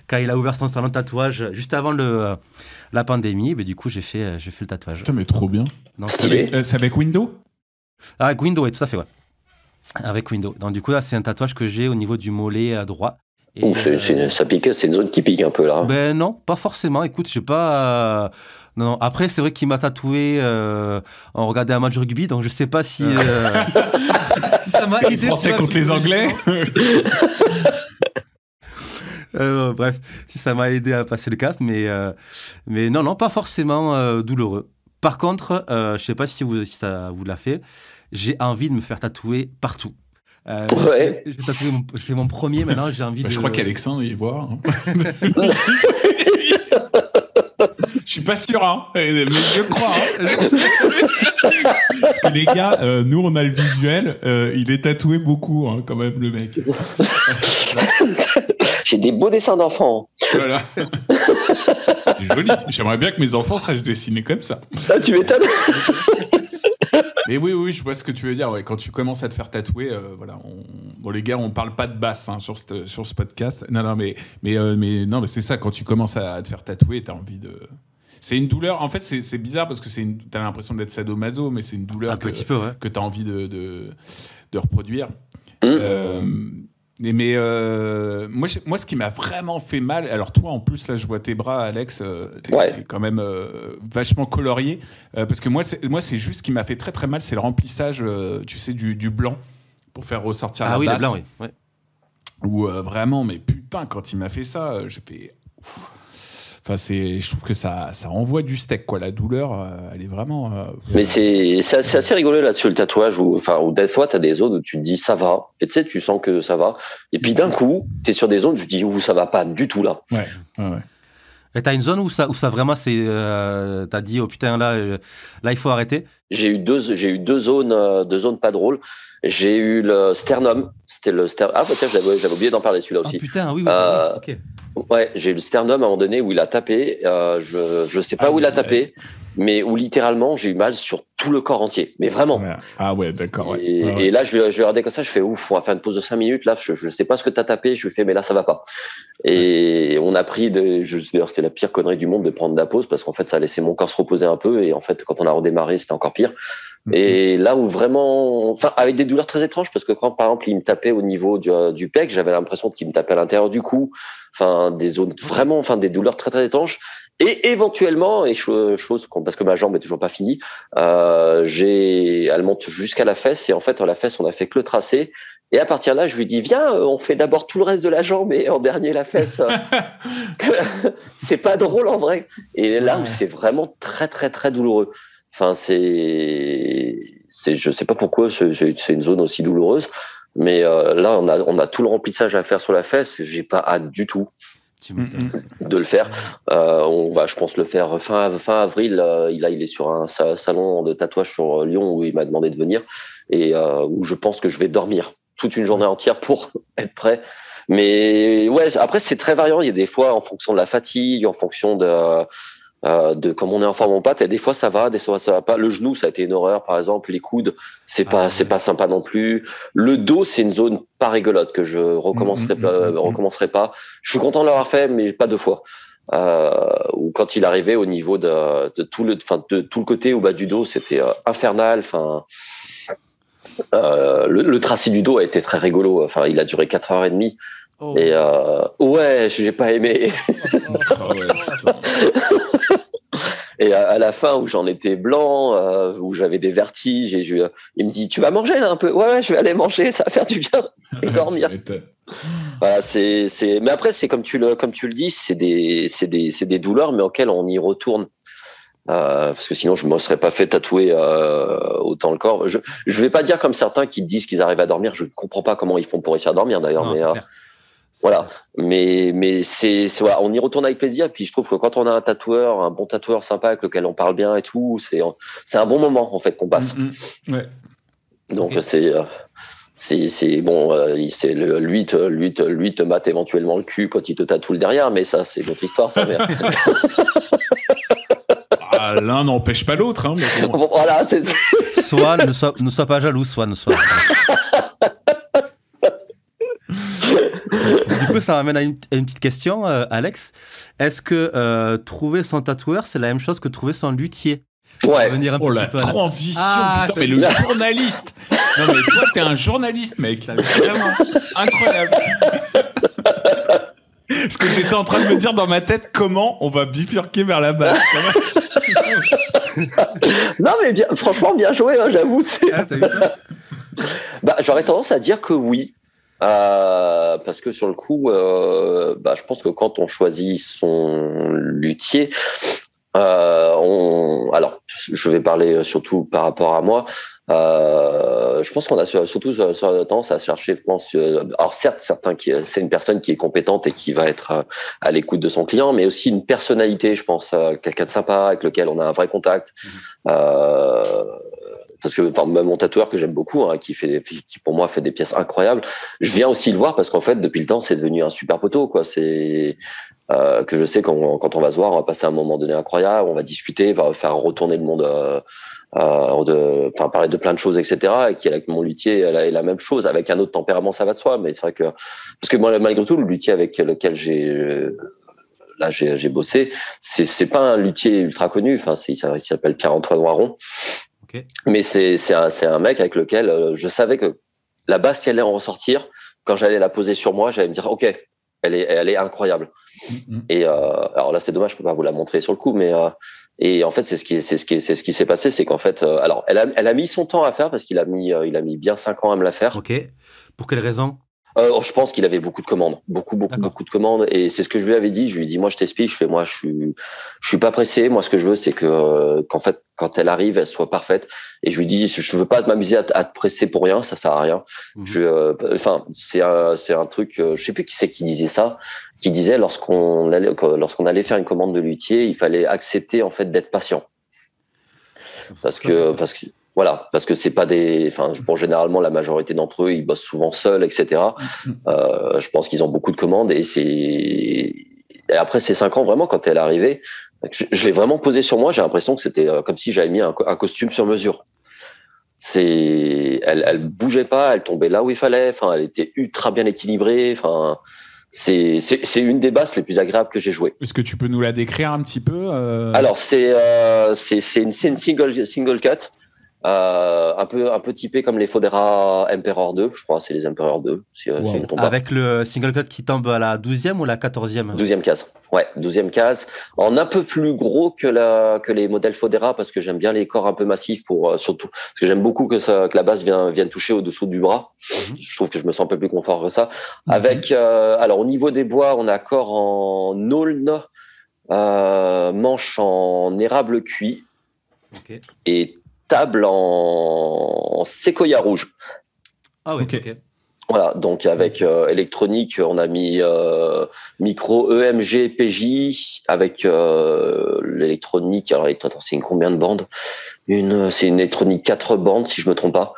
quand il a ouvert son salon de tatouage juste avant la pandémie, du coup j'ai fait le tatouage. Putain, mais trop bien. Donc, c'est avec Windows ? Avec Windows, oui, tout à fait, ouais. Avec Windows. Donc du coup là, c'est un tatouage que j'ai au niveau du mollet droit. Et, ça pique, c'est une zone qui pique un peu là. Ben non, pas forcément. Écoute, je sais pas. Non. Après, c'est vrai qu'il m'a tatoué en regardant un match de rugby, donc je sais pas si ça m'a aidé. Les Français contre les Anglais. Bref, si ça m'a aidé à passer le cap, mais non, pas forcément douloureux. Par contre, je sais pas si ça vous l'a fait. J'ai envie de me faire tatouer partout. Ouais. Je fais mon premier maintenant, j'ai envie de... Je crois qu'Alexandre y voir. Je suis pas sûr, hein, mais je crois. Parce que les gars, nous on a le visuel, il est tatoué beaucoup, hein, quand même, le mec. J'ai des beaux dessins d'enfants. Voilà. C'est joli. J'aimerais bien que mes enfants sachent dessiner comme ça. Ah, tu m'étonnes. Mais oui, je vois ce que tu veux dire. Ouais, quand tu commences à te faire tatouer, voilà. Bon, les gars, on parle pas de basse sur ce podcast. Non, mais c'est ça. Quand tu commences à te faire tatouer, t'as envie de. C'est une douleur. En fait, c'est bizarre parce que t'as l'impression d'être sadomaso, mais c'est une douleur que t'as envie de reproduire. Mais moi, ce qui m'a vraiment fait mal, alors toi, en plus, là, je vois tes bras, Alex, t'es quand même vachement colorié, parce que moi, c'est juste ce qui m'a fait très très mal, c'est le remplissage, tu sais, du blanc, pour faire ressortir la basse. Le blanc, oui. Ouais. Où vraiment, mais putain, quand il m'a fait ça, j'ai fait... Enfin, je trouve que ça envoie du steak, quoi. La douleur, elle est vraiment. Mais c'est assez rigolo là-dessus le tatouage où des fois t'as des zones où tu te dis ça va, et tu sais, tu sens que ça va, et puis d'un coup t'es sur des zones où tu te dis ça va pas du tout là. Ouais. Et t'as une zone où ça vraiment c'est, t'as dit oh putain là il faut arrêter. J'ai eu deux zones pas drôles. J'ai eu le sternum, c'était le sternum. Ah bah tiens, j'avais oublié d'en parler celui-là aussi. Oh putain, oui, ok. Ouais, j'ai eu le sternum à un moment donné où il a tapé. Je sais pas où il a tapé, mais où littéralement j'ai eu mal sur tout le corps entier. Mais vraiment. Ouais. Ah ouais, d'accord. Et là, je vais regarder comme ça, je fais ouf, on va faire une pause de 5 minutes. Là, je sais pas ce que t'as tapé. Je lui fais, mais là, ça va pas. Et on a pris d'ailleurs, c'était la pire connerie du monde de prendre de la pause parce qu'en fait, ça a laissé mon corps se reposer un peu. Et en fait, quand on a redémarré, c'était encore pire. Et là où vraiment, avec des douleurs très étranges, parce que quand, par exemple, il me tapait au niveau du pec, j'avais l'impression qu'il me tapait à l'intérieur du cou. Des zones vraiment, des douleurs très, très étranges. Et éventuellement, parce que ma jambe est toujours pas finie, elle monte jusqu'à la fesse. Et en fait, à la fesse, on a fait que le tracé. Et à partir de là, je lui dis, viens, on fait d'abord tout le reste de la jambe et en dernier la fesse. C'est pas drôle en vrai. Et là où c'est vraiment très, très, très douloureux. Je sais pas pourquoi c'est une zone aussi douloureuse, mais là on a tout le remplissage à faire sur la fesse. J'ai pas hâte du tout de le faire. On va, je pense, le faire fin avril. Il est sur un salon de tatouage sur Lyon où il m'a demandé de venir et où je pense que je vais dormir toute une journée entière pour être prêt. Mais ouais, après c'est très variant. Il y a des fois en fonction de la fatigue, en fonction de comme on est en forme ou pas, des fois ça va, des fois ça va pas. Le genou, ça a été une horreur, par exemple. Les coudes, c'est pas sympa non plus. Le dos, c'est une zone pas rigolote que je recommencerai pas. Je suis content de l'avoir fait, mais pas 2 fois. Ou quand il arrivait au niveau de tout le côté au bas du dos, c'était infernal. Le tracé du dos a été très rigolo. Il a duré 4h30. Oh. Et ouais, j'ai pas aimé. Et à la fin où j'en étais blanc, où j'avais des vertiges, il me dit tu vas manger là un peu. Ouais, je vais aller manger, ça va faire du bien et dormir. Voilà, mais après c'est comme tu le dis, c'est des douleurs mais auxquelles on y retourne. Parce que sinon je me serais pas fait tatouer autant le corps. Je vais pas dire comme certains qui disent qu'ils arrivent à dormir. Je ne comprends pas comment ils font pour réussir à dormir d'ailleurs. Mais voilà, mais voilà, on y retourne avec plaisir. Et puis je trouve que quand on a un bon tatoueur sympa avec lequel on parle bien et tout, c'est un bon moment en fait qu'on passe. Ouais. Donc c'est bon, lui te mate éventuellement le cul quand il te tatoue le derrière, mais ça c'est notre histoire, ça. Mais... L'un n'empêche pas l'autre. Hein, mais bon. Voilà, Soit ne sois pas jaloux, soit ne sois. Du coup, ça m'amène à une petite question, Alex. Est-ce que trouver son tatoueur, c'est la même chose que trouver son luthier? Ouais. La transition, putain, mais le journaliste. Non, mais toi, t'es un journaliste, mec. Vraiment incroyable. Parce que j'étais en train de me dire dans ma tête comment on va bifurquer vers la base. Non, mais franchement, bien joué, hein, j'avoue. T'as vu ça? J'aurais tendance à dire que oui. Parce que sur le coup, je pense que quand on choisit son luthier, alors je vais parler surtout par rapport à moi. Je pense qu'on a surtout tendance à chercher, je pense. Alors certes, c'est une personne qui est compétente et qui va être à l'écoute de son client, mais aussi une personnalité, je pense, quelqu'un de sympa avec lequel on a un vrai contact. Parce que même mon tatoueur que j'aime beaucoup, hein, qui pour moi fait des pièces incroyables, je viens aussi le voir parce qu'en fait depuis le temps c'est devenu un super poteau, quoi. C'est que je sais quand on va se voir, on va passer un moment donné incroyable, on va discuter, on va faire retourner le monde, parler de plein de choses, etc. Et qui avec mon luthier, elle a la même chose, avec un autre tempérament, ça va de soi. Mais c'est vrai que parce que moi malgré tout, le luthier avec lequel j'ai bossé, c'est pas un luthier ultra connu. Il s'appelle Pierre-Antoine Noiron. Okay. Mais c'est un mec avec lequel je savais que la basse, si elle allait en ressortir, quand j'allais la poser sur moi, j'allais me dire ok, elle est incroyable. Et alors là, c'est dommage, je peux pas vous la montrer sur le coup, mais et en fait, c'est ce qui s'est passé, c'est qu'en fait, alors elle a mis son temps à faire parce qu'il a mis bien 5 ans à me la faire. Ok. Pour quelle raison? Je pense qu'il avait beaucoup de commandes, beaucoup de commandes, et c'est ce que je lui avais dit. Je lui ai dit, moi, je t'explique. Moi, je suis pas pressé. Moi, ce que je veux, c'est qu'en fait, quand elle arrive, elle soit parfaite. Et je lui dis, je veux pas m'amuser à te presser pour rien, ça sert à rien. C'est un truc. Je sais plus qui c'est qui disait ça, qui disait lorsqu'on allait faire une commande de luthier, il fallait accepter en fait d'être patient, parce que c'est pas généralement la majorité d'entre eux, ils bossent souvent seuls, etc. Je pense qu'ils ont beaucoup de commandes et après ces 5 ans, vraiment, quand elle est arrivée, je l'ai vraiment posé sur moi. J'ai l'impression que c'était comme si j'avais mis un costume sur mesure. Elle bougeait pas, elle tombait là où il fallait. Enfin, elle était ultra bien équilibrée. Enfin, c'est une des basses les plus agréables que j'ai jouées. Est-ce que tu peux nous la décrire un petit peu Alors c'est une single cut. Un peu typé comme les Fodera Emperor 2, je crois, c'est les Emperor 2, si je me trompe pas. Avec le single cut qui tombe à la 12e ou la 14e? 12e case. Ouais, 12e case. En un peu plus gros que les modèles Fodera, parce que j'aime bien les corps un peu massifs surtout, parce que j'aime beaucoup que la basse vienne toucher au-dessous du bras. Je trouve que je me sens un peu plus confort que ça. Avec, alors au niveau des bois, on a corps en aulne, manche en érable cuit. Et table en séquoia rouge. Ah oui, ok. Voilà, donc avec électronique, on a mis micro EMG PJ avec l'électronique. Alors, attends, c'est combien de bandes? C'est une électronique 4 bandes, si je me trompe pas.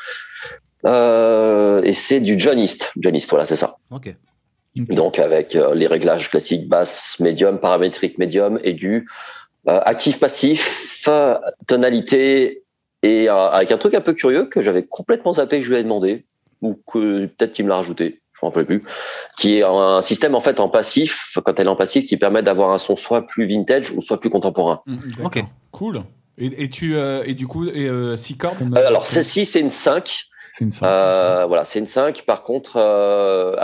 Et c'est du Johnist, voilà, c'est ça. Ok. Donc avec les réglages classiques, basse, médium, paramétrique, médium, aigu, actif, passif, tonalité. Et avec un truc un peu curieux que j'avais complètement zappé, que je lui ai demandé, ou que peut-être qu'il me l'a rajouté, je m'en rappelle plus, qui est un système en fait en passif, quand elle est en passif, qui permet d'avoir un son soit plus vintage ou soit plus contemporain. Ok, cool. Et du coup, 6 cordes alors celle-ci, c'est une 5. C'est une 5. Voilà, c'est une 5. Par contre,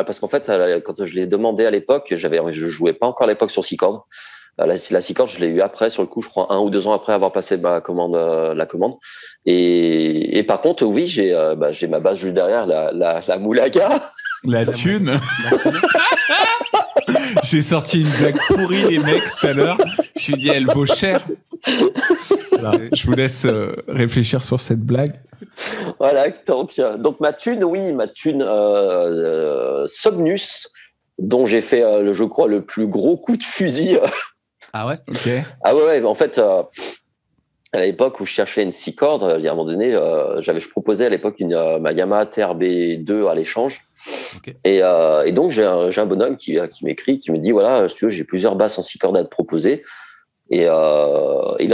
parce qu'en fait, quand je l'ai demandé à l'époque, je jouais pas encore à l'époque sur 6 cordes. La 6 cordes, je l'ai eu après, sur le coup, je crois 1 ou 2 ans après avoir passé la commande. Et par contre, oui, j'ai ma basse juste derrière, la Moulaga. La thune. J'ai sorti une blague pourrie, les mecs, tout à l'heure. Je lui ai dit, elle vaut cher. Voilà. Je vous laisse réfléchir sur cette blague. Voilà, donc ma thune, Somnus, dont j'ai fait, je crois, le plus gros coup de fusil. Ah ouais? Ok. Ah ouais, en fait, à l'époque où je cherchais une 6 cordes, il y a un moment donné, je proposais à l'époque ma Yamaha TRB2 à l'échange. Okay. Et donc, j'ai un bonhomme qui m'écrit, qui me dit, voilà, si tu veux, j'ai plusieurs basses en 6 cordes à te proposer. Et il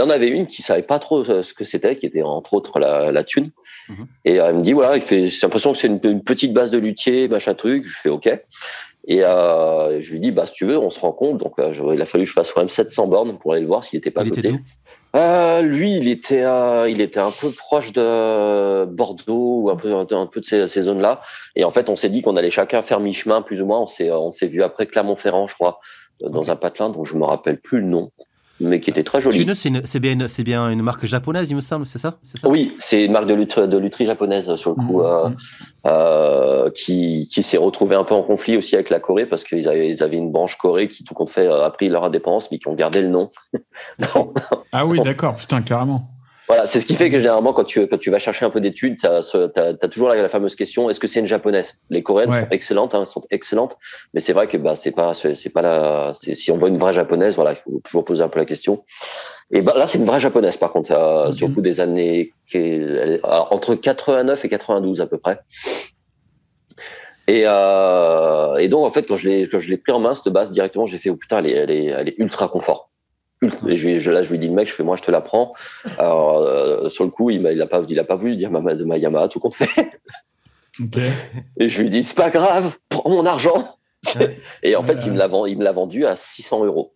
en avait une qui savait pas trop ce que c'était, qui était entre autres la thune. Et elle me dit, voilà, j'ai l'impression que c'est une petite basse de luthier, machin truc. Je fais OK. Et je lui dis, si tu veux, on se rencontre. Donc, il a fallu que je fasse quand même 700 bornes pour aller le voir s'il était pas à côté. Lui, il était un peu proche de Bordeaux ou un peu de ces zones-là. Et en fait, on s'est dit qu'on allait chacun faire mi-chemin, plus ou moins. On s'est vu après Clermont-Ferrand, je crois, dans un patelin dont je me rappelle plus le nom, mais qui était très joli. Thune, c'est bien une marque japonaise, il me semble, c'est ça? Oui, c'est une marque de lutherie japonaise, sur le coup, qui s'est retrouvée un peu en conflit aussi avec la Corée, parce qu'ils avaient une branche Corée qui, tout compte fait, a pris leur indépendance, mais qui ont gardé le nom. Ah oui, d'accord, putain, carrément. Voilà, c'est ce qui fait que généralement, quand tu vas chercher un peu d'études, t'as toujours la fameuse question, est-ce que c'est une japonaise? Les coréennes sont excellentes, mais c'est vrai que si on voit une vraie japonaise, voilà, il faut toujours poser un peu la question. Et là, c'est une vraie japonaise, par contre, sur le coup des années entre 89 et 92 à peu près. Et donc, en fait, quand je l'ai pris en main, cette basse, directement, j'ai fait, oh putain, elle est ultra confort. Et je lui dis, le mec, moi, je te la prends. Alors, sur le coup, il a pas voulu dire de ma Yamaha, tout compte fait. Okay. Et je lui dis, c'est pas grave, prends mon argent. Et en fait, il me l'a vendu à 600 €.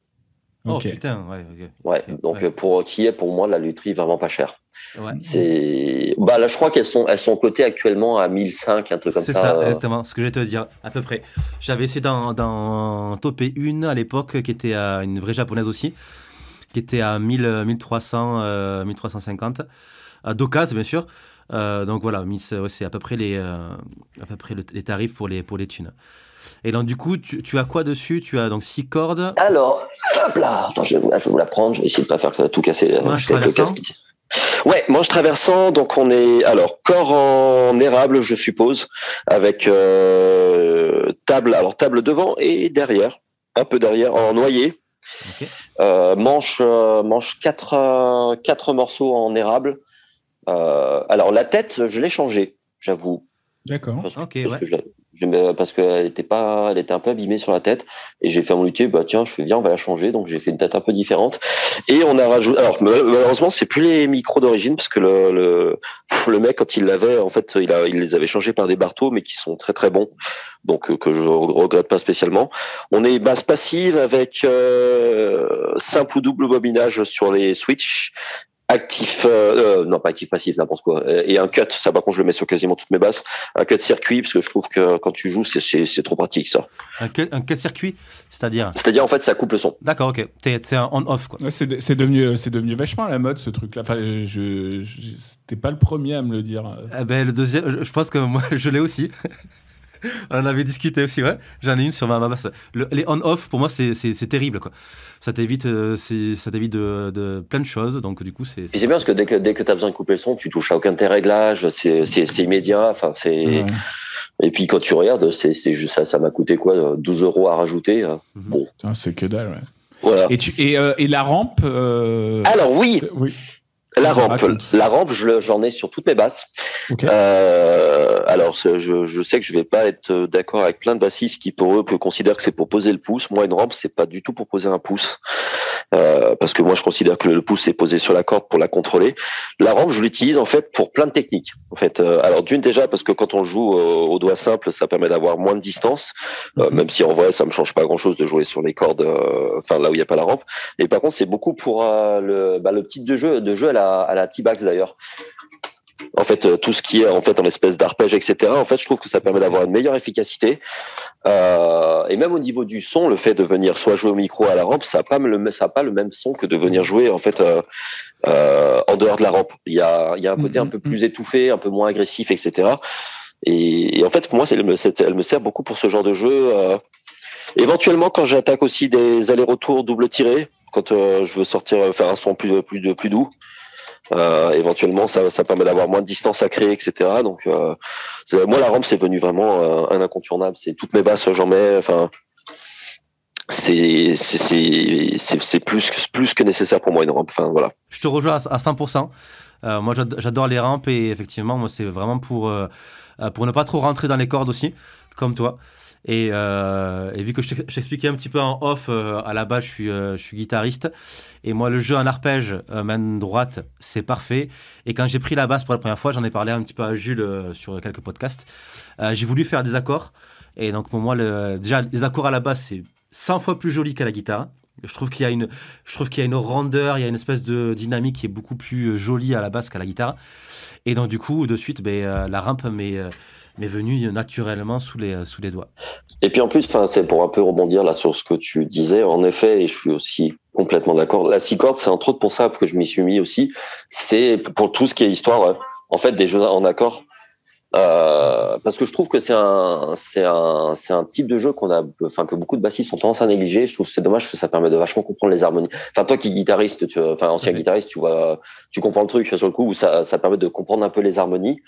Oh putain, ouais. Ouais, donc qui est pour moi la lutherie vraiment pas chère. Ouais. Là, je crois qu'elles sont cotées actuellement à 1005, un truc comme ça. C'est ça, exactement, ce que je vais te dire, à peu près. J'avais essayé d'en toper une à l'époque, qui était une vraie japonaise aussi, qui était à 1300, 1350, d'occasion bien sûr. Donc voilà, c'est à peu près les tarifs pour les tunes. Et donc du coup, tu as quoi dessus? Tu as donc 6 cordes. Alors, hop là, attends, je vais vous la prendre, je vais essayer de pas faire tout casser Manche avec le traversant. casque. Ouais, manche traversant, donc on est alors corps en érable, je suppose, avec table devant et derrière, un peu derrière en noyer. Ok. Manche 4 morceaux en érable. Alors la tête, je l'ai changée, j'avoue. D'accord. Parce qu'elle était un peu abîmée sur la tête, et j'ai fait à mon luthier, viens, on va la changer, donc j'ai fait une tête un peu différente, et on a rajouté, alors malheureusement c'est plus les micros d'origine, parce que le mec, quand il l'avait, en fait il les avait changés par des Bartow, mais qui sont très très bons, donc que je regrette pas spécialement. On est basse passive avec simple ou double bobinage sur les switches, actif, non pas actif passif, n'importe quoi, et un cut, ça par contre je le mets sur quasiment toutes mes basses, un cut circuit, parce que je trouve que quand tu joues c'est trop pratique ça. Un cut circuit, c'est-à-dire en fait ça coupe le son. D'accord, ok, c'est un on-off quoi. Ouais, c'est devenu vachement à la mode ce truc-là. Enfin, c'était pas le premier à me le dire. Le deuxième, je pense que moi je l'ai aussi. On en avait discuté aussi, ouais. J'en ai une sur ma basse. Les on-off, pour moi, c'est terrible, quoi. Ça t'évite de plein de choses, donc du coup, c'est. Et c'est bien parce que dès que t'as besoin de couper le son, tu touches à aucun de tes réglages, c'est immédiat. Enfin, c'est. Ouais. Et puis quand tu regardes, c'est juste ça m'a coûté quoi, 12 € à rajouter. Bon. C'est que dalle, ouais. Voilà. Et la rampe. Alors oui. La rampe, j'en ai sur toutes mes basses. Okay. Alors, je sais que je vais pas être d'accord avec plein de bassistes qui, pour eux, considèrent que c'est pour poser le pouce. Moi, une rampe, c'est pas du tout pour poser un pouce. Parce que moi, je considère que le pouce est posé sur la corde pour la contrôler. La rampe, je l'utilise, en fait, pour plein de techniques. En fait, alors, d'une, déjà, parce que quand on joue au doigt simple, ça permet d'avoir moins de distance. Même si, en vrai, ça me change pas grand chose de jouer sur les cordes, là où il y a pas la rampe. Et par contre, c'est beaucoup pour le type de jeu à la T-Bax d'ailleurs. En fait, tout ce qui est en fait en espèce d'arpège, etc. En fait, je trouve que ça permet d'avoir une meilleure efficacité. Et même au niveau du son, le fait de venir soit jouer au micro à la rampe, ça n'a pas le même son que de venir jouer en fait en dehors de la rampe. Il y a un côté un peu plus étouffé, un peu moins agressif, etc. Et en fait, pour moi, elle me sert beaucoup pour ce genre de jeu. Éventuellement, quand j'attaque aussi des allers-retours double tiré, quand je veux faire un son plus doux. Éventuellement, ça permet d'avoir moins de distance à créer, etc. Donc, moi, la rampe, c'est devenu vraiment un incontournable. C'est toutes mes basses, j'en mets. Enfin, c'est plus que nécessaire pour moi une rampe. Enfin, voilà. Je te rejoins à 100%. Moi, j'adore les rampes et effectivement, moi, c'est vraiment pour ne pas trop rentrer dans les cordes aussi, comme toi. Et vu que je t'expliquais un petit peu en off, à la base, je suis guitariste. Et moi, le jeu en arpège, main droite, c'est parfait. Et quand j'ai pris la basse pour la première fois, j'en ai parlé un petit peu à Jules sur quelques podcasts. J'ai voulu faire des accords. Et donc, pour moi, déjà, les accords à la basse, c'est 100 fois plus joli qu'à la guitare. Je trouve qu'il y a une rondeur, il y a une espèce de dynamique qui est beaucoup plus jolie à la basse qu'à la guitare. Et donc, du coup, de suite, la rampe m'est venue naturellement sous les doigts. Et puis en plus, c'est pour un peu rebondir là sur ce que tu disais, en effet, et je suis aussi complètement d'accord. La 6 cordes, c'est entre autres pour ça que je m'y suis mis aussi. C'est pour tout ce qui est histoire, en fait, des jeux en accord. Parce que je trouve que c'est un type de jeu que beaucoup de bassistes ont tendance à négliger. Je trouve que c'est dommage, que ça permet de vachement comprendre les harmonies. Enfin, toi qui es guitariste, ancien guitariste, tu comprends le truc sur le coup où ça permet de comprendre un peu les harmonies.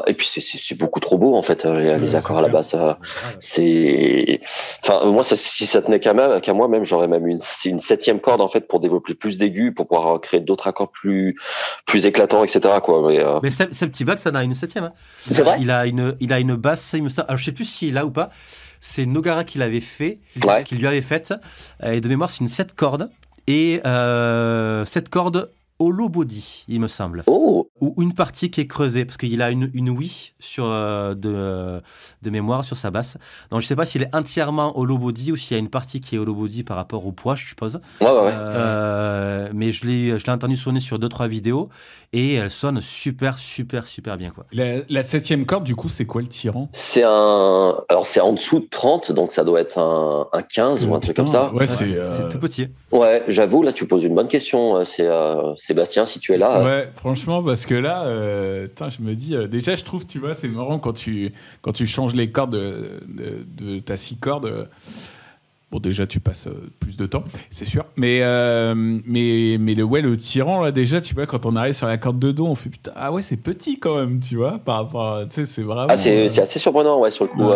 Et puis c'est beaucoup trop beau en fait, les accords à la basse. Moi, si ça tenait qu'à moi même, j'aurais même une 7e corde en fait pour développer plus d'aigus, pour pouvoir créer d'autres accords plus éclatants, etc. quoi. Mais Seb T-Bax, ça en a une 7e. Hein. C'est vrai. Il a une basse, il me semble. Alors je sais plus s'il est là ou pas. C'est Nogara qui l'avait fait, qui lui avait faite. Et de mémoire, c'est une 7 cordes et 7 cordes hollow body, il me semble. Oh. Ou une partie qui est creusée, parce qu'il a une Wii de mémoire sur sa basse. Donc je ne sais pas s'il est entièrement hollow body ou s'il y a une partie qui est hollow body par rapport au poids, je suppose. Ouais. Mais je l'ai entendu sonner sur 2-3 vidéos et elle sonne super bien, quoi. La 7e corde, du coup, c'est quoi le tirant? C'est en dessous de 30, donc ça doit être un 15 ou un truc comme ça. Ouais, c'est tout petit. Ouais, j'avoue, là tu poses une bonne question. C'est Sébastien, si tu es là. Ouais, franchement, parce que là, je me dis, déjà, je trouve, tu vois, c'est marrant quand tu changes les cordes de ta 6 cordes. Bon, déjà, tu passes plus de temps, c'est sûr. Mais le tyran, là, déjà, tu vois, quand on arrive sur la corde de Do, on fait putain, ah ouais, c'est petit quand même, tu vois, par rapport à, tu sais, c'est vraiment. C'est assez surprenant, ouais, sur le coup.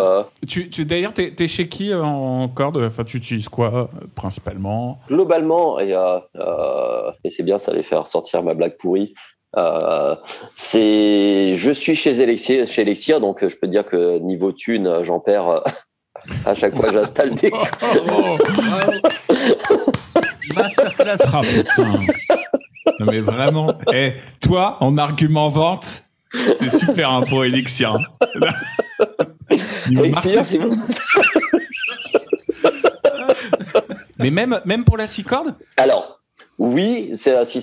D'ailleurs, t'es chez qui en corde? Enfin, tu utilises quoi, principalement? Globalement, et c'est bien, ça allait faire sortir ma blague pourrie. Je suis chez Elixir, donc je peux te dire que niveau thune, j'en perds. À chaque fois que j'installe des... Masterclass. Ah putain. Non mais vraiment, toi, en argument vente, c'est super hein, pour Elixir. Elixir, c'est bon. Mais même pour la 6 cordes? Alors, oui,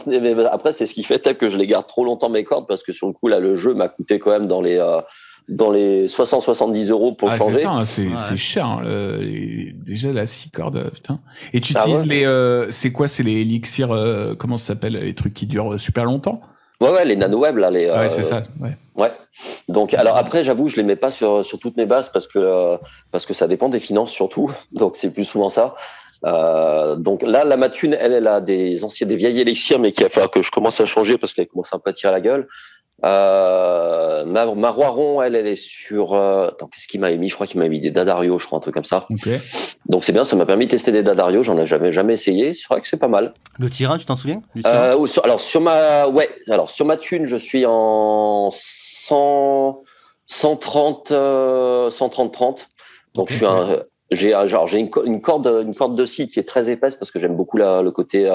mais après, c'est ce qui fait peut-être que je les garde trop longtemps, mes cordes, parce que sur le coup, là, le jeu m'a coûté quand même dans les 60-70 € pour changer. C'est ça, c'est cher. Hein, déjà, la 6 cordes, putain. Et tu utilises c'est quoi? C'est les Elixir, comment ça s'appelle? Les trucs qui durent super longtemps? Ouais, les NanoWeb, là. Ouais, c'est ça, ouais. Donc, alors après, j'avoue, je les mets pas sur toutes mes bases parce que ça dépend des finances surtout. Donc, c'est plus souvent ça. Donc là, la Matune, elle a des vieilles Elixir, mais qu'il va falloir que je commence à changer parce qu'elle commence un peu à tirer la gueule. Ma Roiron, elle est sur. Attends, qu'est-ce qu'il m'avait mis? Je crois qu'il m'avait mis des Dadario, je crois, un truc comme ça. Okay. Donc c'est bien, ça m'a permis de tester des Dadario. J'en ai jamais essayé. C'est vrai que c'est pas mal. Le tyran, tu t'en souviens? Sur ma thune, je suis en 130 30. Donc j'ai une corde de scie qui est très épaisse parce que j'aime beaucoup le côté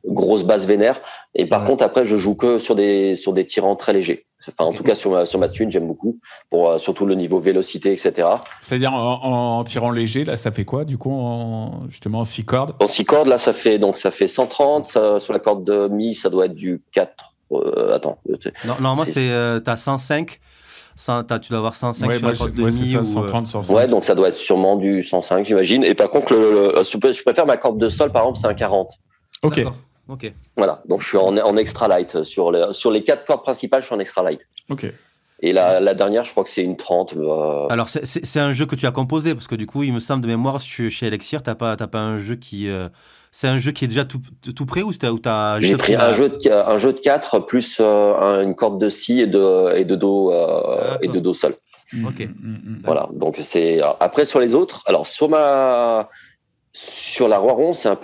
grosse basse vénère. Et par contre, après, je joue que sur des tyrans très légers. Enfin, en tout cas, sur ma thune, j'aime beaucoup pour surtout le niveau vélocité, etc. C'est-à-dire en tirant léger, là, ça fait quoi du coup, justement en 6 cordes? En 6 cordes, là, ça fait 130. Sur la corde de mi, ça doit être du 4. Attends. Non, normalement, t'as 105. Tu dois avoir 105 sur la corde de mi. C'est ça, 130, 105. Ouais, donc ça doit être sûrement du 105, j'imagine. Et par contre, je préfère ma corde de sol, par exemple, c'est un 40. Ok. D'accord. Ok. Voilà, donc je suis en extra light. Sur les 4 cordes principales, je suis en extra light. Ok. Et la dernière, je crois que c'est une 30. Alors, c'est un jeu que tu as composé, parce que du coup, il me semble de mémoire, chez Elixir, t'as pas un jeu qui... c'est un jeu qui est déjà tout prêt ou t'as J'ai pris un jeu de 4 plus une corde de scie et de do sol. Ok. Voilà, donc c'est... Après, sur les autres, alors sur la Roiron, c'était un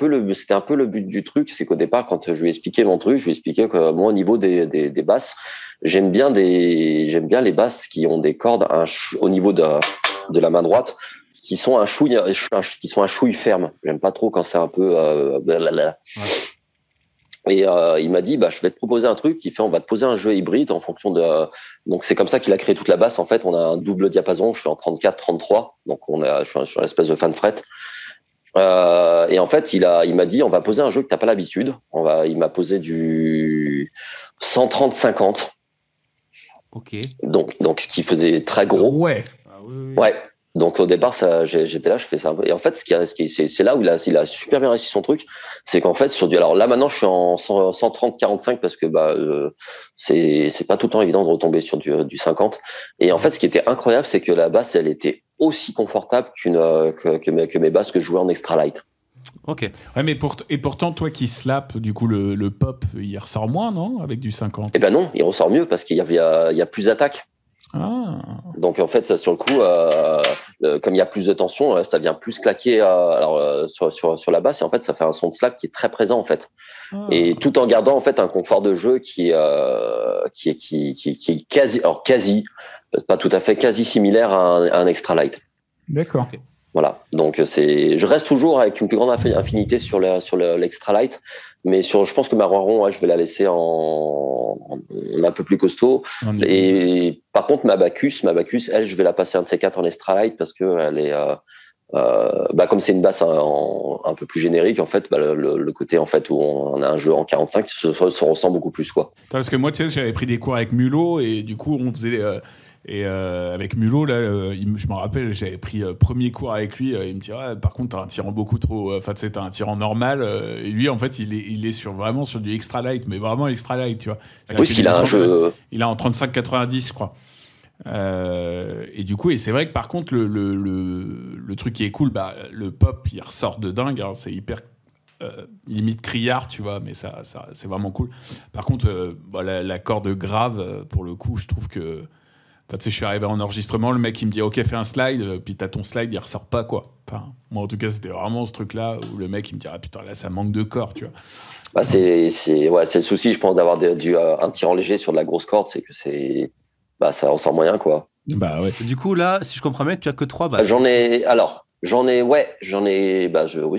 peu le but du truc, c'est qu'au départ, quand je lui ai expliqué mon truc, je lui ai expliqué que moi, au niveau des basses, j'aime bien les basses qui ont des cordes au niveau de la main droite, qui sont un chouille ferme. J'aime pas trop quand c'est un peu Et il m'a dit, je vais te proposer un truc on va te poser un jeu hybride en fonction de. Donc c'est comme ça qu'il a créé toute la basse. En fait, on a un double diapason. Je suis en 34-33, donc je suis sur l'espèce de fan fret. Et en fait, il m'a dit, on va poser un jeu que t'as pas l'habitude. Il m'a posé du 130-50. Ok. Donc ce qui faisait très gros. Ouais. Oui. Ouais. Donc au départ, j'étais là, je fais ça un peu. Et en fait, c'est là où il a super bien réussi son truc, c'est qu'en fait alors là maintenant je suis en 130-45 parce que c'est pas tout le temps évident de retomber sur du 50. Et en fait, ce qui était incroyable, c'est que la basse, elle était aussi confortable que mes basses que je jouais en extra light. Ok. Ouais, mais pourtant, toi qui slap, du coup, le pop, il ressort moins, non? Avec du 50. Eh ben non, il ressort mieux parce qu'il y a plus d'attaque. Ah. Donc en fait, ça, sur le coup, comme il y a plus de tension, ça vient plus claquer sur la basse. Et en fait, ça fait un son de slap qui est très présent en fait. Ah. Et tout en gardant en fait un confort de jeu qui est quasi, pas tout à fait, quasi similaire à un extra light. D'accord. Okay. Voilà. Donc je reste toujours avec une plus grande affinité sur l'extra light, mais je pense que ma Roiron, je vais la laisser en un peu plus costaud. Et par contre, ma Bacchus, elle, je vais la passer un de ces 4 en extra light parce que elle est, comme c'est une basse un peu plus générique, en fait, le côté en fait où on a un jeu en 45, se ressent beaucoup plus quoi. Parce que moi, tu sais, j'avais pris des cours avec Mulot et du coup, on faisait Et avec Mulot, là, je me rappelle, j'avais pris premier cours avec lui. Il me dit par contre, t'as un tirant beaucoup trop. Enfin, tu sais, t'as un tirant normal. Et lui, en fait, il est vraiment sur du extra light, mais vraiment extra light, tu vois. Oui, parce qu'il a un jeu. Il a en 35-90, je crois. Et du coup, et c'est vrai que par contre, le truc qui est cool, le pop, il ressort de dingue. Hein, c'est hyper limite criard, tu vois, mais ça c'est vraiment cool. Par contre, la corde grave, pour le coup, je trouve que. Enfin, tu sais, je suis arrivé en enregistrement, le mec il me dit ok, fais un slide, puis t'as ton slide, il ressort pas, quoi. Enfin, moi en tout cas, c'était vraiment ce truc-là où le mec il me dit putain, là ça manque de corps, tu vois. Bah, c'est le souci, je pense, d'avoir un tirant léger sur de la grosse corde, c'est que ça ressort moyen, quoi. Bah ouais. Du coup, là, si je comprends bien, tu as que 3 Bacchus. Oui,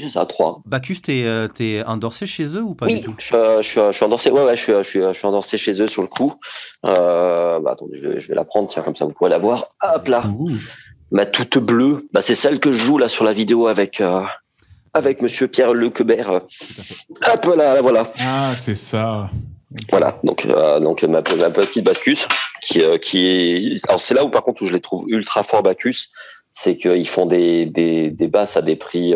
c'est ça, 3. Bacchus, t'es endorsé chez eux ou pas du tout? Je suis endorsé, je suis endorsé chez eux sur le coup. Attendez, je vais la prendre, tiens, comme ça vous pourrez la voir. Hop là, ma toute bleue, c'est celle que je joue là sur la vidéo avec monsieur Pierre Lequebert. Hop là, voilà. Ah, c'est ça. Voilà, donc ma petite Bacchus qui est... Alors c'est là où par contre où je les trouve ultra forts Bacchus, c'est qu'ils font des basses à des prix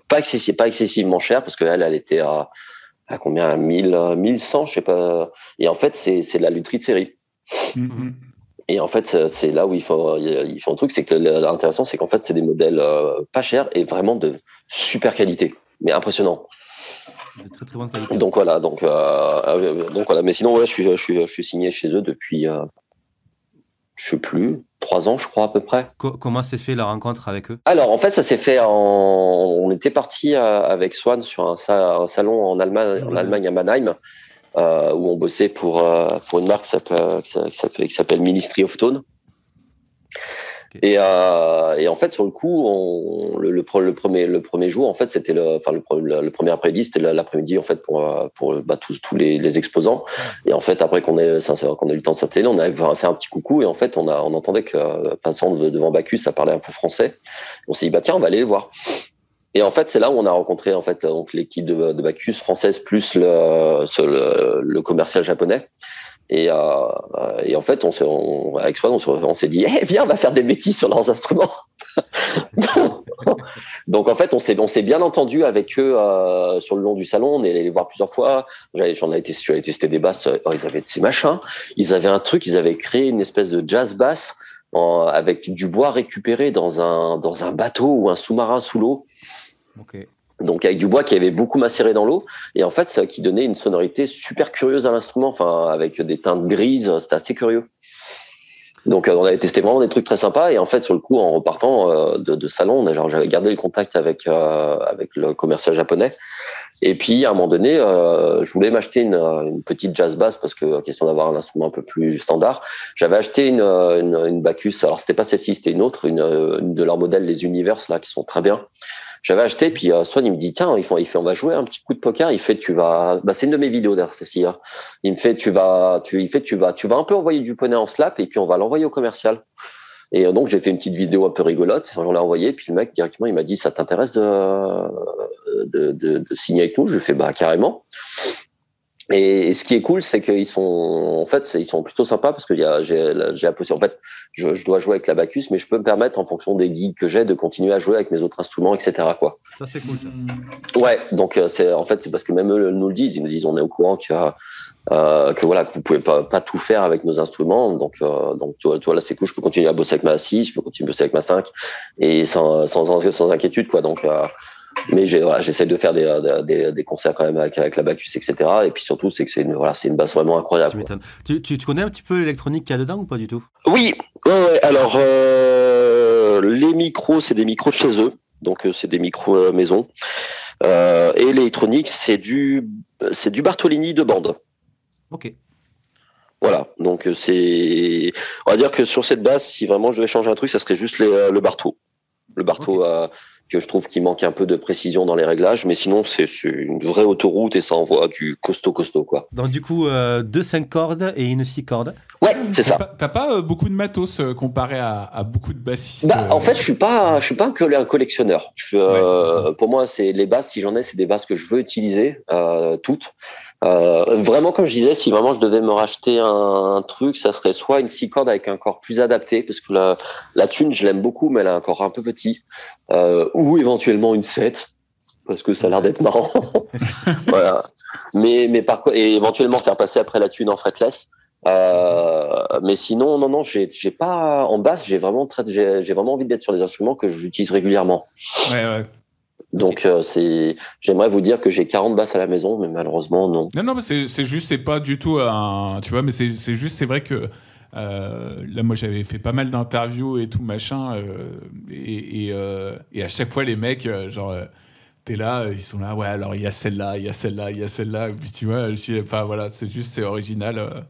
pas excessivement chers, parce qu'elle était à combien, 1100, je sais pas. Et en fait c'est de la lutherie de série. Mm-hmm. Et en fait c'est là où ils font un truc, c'est que l'intéressant c'est qu'en fait c'est des modèles pas chers et vraiment de super qualité, mais impressionnant. De très très bonne qualité. Donc voilà, mais sinon je suis signé chez eux depuis je sais plus, 3 ans je crois à peu près. Comment s'est fait la rencontre avec eux? Alors en fait ça s'est fait on était parti avec Swan sur un salon en Allemagne à Mannheim, où on bossait pour une marque qui s'appelle Ministry of Tone. Okay. Et en fait sur le coup le premier jour en fait c'était le premier après-midi, c'était l'après-midi en fait pour tous les exposants. Et en fait après qu'on ait eu le temps de s'atteler, on avait fait un petit coucou, et en fait on entendait que passant devant Bacchus ça parlait un peu français. On s'est dit tiens, on va aller les voir. Et en fait c'est là où on a rencontré en fait donc l'équipe de Bacchus française plus le commercial japonais. Et en fait, avec Swan, on s'est dit, viens, on va faire des bêtises sur leurs instruments. Donc en fait, on s'est bien entendu avec eux sur le long du salon. On est allé les voir plusieurs fois. Je suis allé tester des basses. Ils avaient de ces machins. Ils avaient un truc. Ils avaient créé une espèce de jazz bass avec du bois récupéré dans un bateau ou un sous-marin sous l'eau. Ok. Donc avec du bois qui avait beaucoup macéré dans l'eau, et en fait ça qui donnait une sonorité super curieuse à l'instrument, enfin avec des teintes grises, c'était assez curieux. Donc on avait testé vraiment des trucs très sympas, et en fait sur le coup en repartant de salon, j'avais gardé le contact avec le commercial japonais, et puis à un moment donné je voulais m'acheter une petite jazz bass, parce que question d'avoir un instrument un peu plus standard. J'avais acheté une Bacchus, alors c'était pas celle-ci, c'était une autre, une de leurs modèles, les Universe là, qui sont très bien. J'avais acheté, puis Swan, il me dit, tiens, on va jouer un petit coup de poker. Il fait, c'est une de mes vidéos d'ailleurs, celle-ci. Hein. Il me fait, tu vas un peu envoyer du poney en slap, et puis on va l'envoyer au commercial. Et donc, j'ai fait une petite vidéo un peu rigolote. On l'a envoyé, puis le mec, directement, il m'a dit, ça t'intéresse de signer avec nous? Je lui ai fait, carrément. Et ce qui est cool, c'est qu'ils sont plutôt sympas, parce que j'ai la possibilité. En fait, je dois jouer avec la Bacchus, mais je peux me permettre, en fonction des gigs que j'ai, de continuer à jouer avec mes autres instruments, etc., quoi. Ça, c'est cool, ça. Ouais, donc c'est parce que même eux nous le disent. Ils nous disent, on est au courant que vous pouvez pas tout faire avec nos instruments. Donc tu vois, là, c'est cool. Je peux continuer à bosser avec ma 6, je peux continuer à bosser avec ma 5, et sans inquiétude, quoi. Donc mais j'essaie de faire des concerts quand même avec la Bacchus, etc. Et puis surtout, c'est que c'est une basse vraiment incroyable. Tu connais un petit peu l'électronique qu'il y a dedans ou pas du tout? Oui, ouais. Alors les micros, c'est des micros de chez eux, donc c'est des micros maison. Et l'électronique, c'est du Bartolini de bande. Ok. Voilà, donc on va dire que sur cette basse, si vraiment je devais changer un truc, ça serait juste le Barto. Le Barto, okay. Que je trouve qu'il manque un peu de précision dans les réglages, mais sinon c'est une vraie autoroute, et ça envoie du costaud, quoi. Donc du coup, 2 5 cordes et une 6 cordes. Ouais, c'est ça. T'as pas beaucoup de matos comparé à beaucoup de bassistes. En fait, je suis pas un collectionneur. Pour moi, c'est les basses. Si j'en ai, c'est des basses que je veux utiliser toutes. Vraiment, comme je disais, si vraiment je devais me racheter un truc, ça serait soit une 6 cordes avec un corps plus adapté, parce que la Thune, je l'aime beaucoup, mais elle a un corps un peu petit, ou éventuellement une 7, parce que ça a l'air d'être marrant. Voilà. Mais par contre, et éventuellement faire passer après la Thune en fretless. Mais sinon, non, j'ai pas en basse, j'ai vraiment envie d'être sur des instruments que j'utilise régulièrement. Ouais. Donc j'aimerais vous dire que j'ai 40 basses à la maison, mais malheureusement non. Non, mais c'est juste, c'est pas du tout un, tu vois, mais c'est juste, c'est vrai que là, moi, j'avais fait pas mal d'interviews et tout machin, et à chaque fois, les mecs, t'es là, ils sont là, ouais, alors il y a celle-là, il y a celle-là, il y a celle-là, et puis tu vois, enfin voilà, c'est juste, c'est original.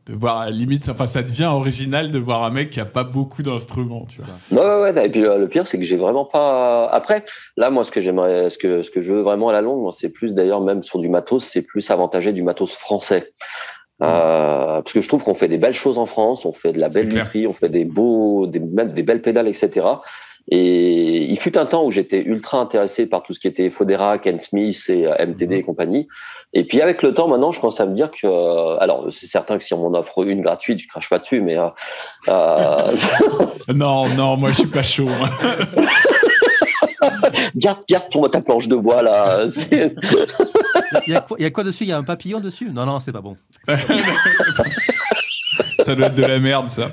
De voir à la limite, enfin ça devient original de voir un mec qui a pas beaucoup d'instruments, tu vois. Ouais. Et puis le pire, c'est que j'ai vraiment pas. Après, là, moi, ce que j'aimerais, ce que je veux vraiment à la longue, moi, c'est plus d'ailleurs même sur du matos, c'est plus avantagé du matos français. Parce que je trouve qu'on fait des belles choses en France, on fait de la belle lutherie, on fait même des belles pédales, etc. Et il fut un temps où j'étais ultra intéressé par tout ce qui était Fodera, Ken Smith et MTD et compagnie. Et puis avec le temps, maintenant, je commence à me dire que, alors c'est certain que si on m'en offre une gratuite, je crache pas dessus, mais non, moi je suis pas chaud. Garde ta planche de bois là. Il y a quoi dessus? Il y a un papillon dessus? Non, c'est pas bon. Ça doit être de la merde, ça.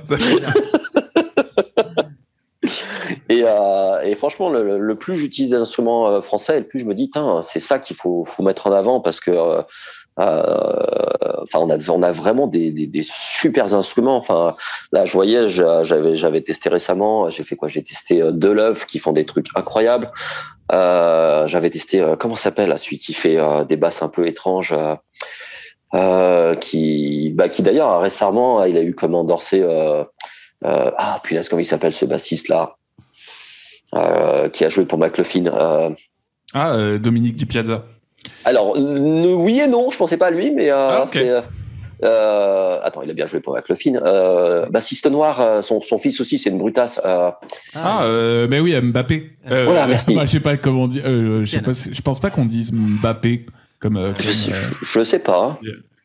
Et franchement, le plus j'utilise des instruments français, le plus je me dis, c'est ça qu'il faut mettre en avant, parce que on a vraiment des super instruments. Enfin, là, je voyais, j'avais testé récemment. J'ai fait quoi? J'ai testé Deleuve, qui font des trucs incroyables. J'avais testé comment s'appelle celui qui fait des basses un peu étranges, qui d'ailleurs récemment, il a eu comme endorsé. Punaise, comment il s'appelle ce bassiste là, qui a joué pour McLaughlin. Dominique Di Piazza. Alors, oui et non, je pensais pas à lui, mais okay. attends, il a bien joué pour McLaughlin. Bassiste noir, son fils aussi, c'est une brutasse. Mais oui, Mbappé. Voilà, merci. Je sais pas comment on dit. Je pense pas qu'on dise Mbappé comme. Je sais pas. Hein.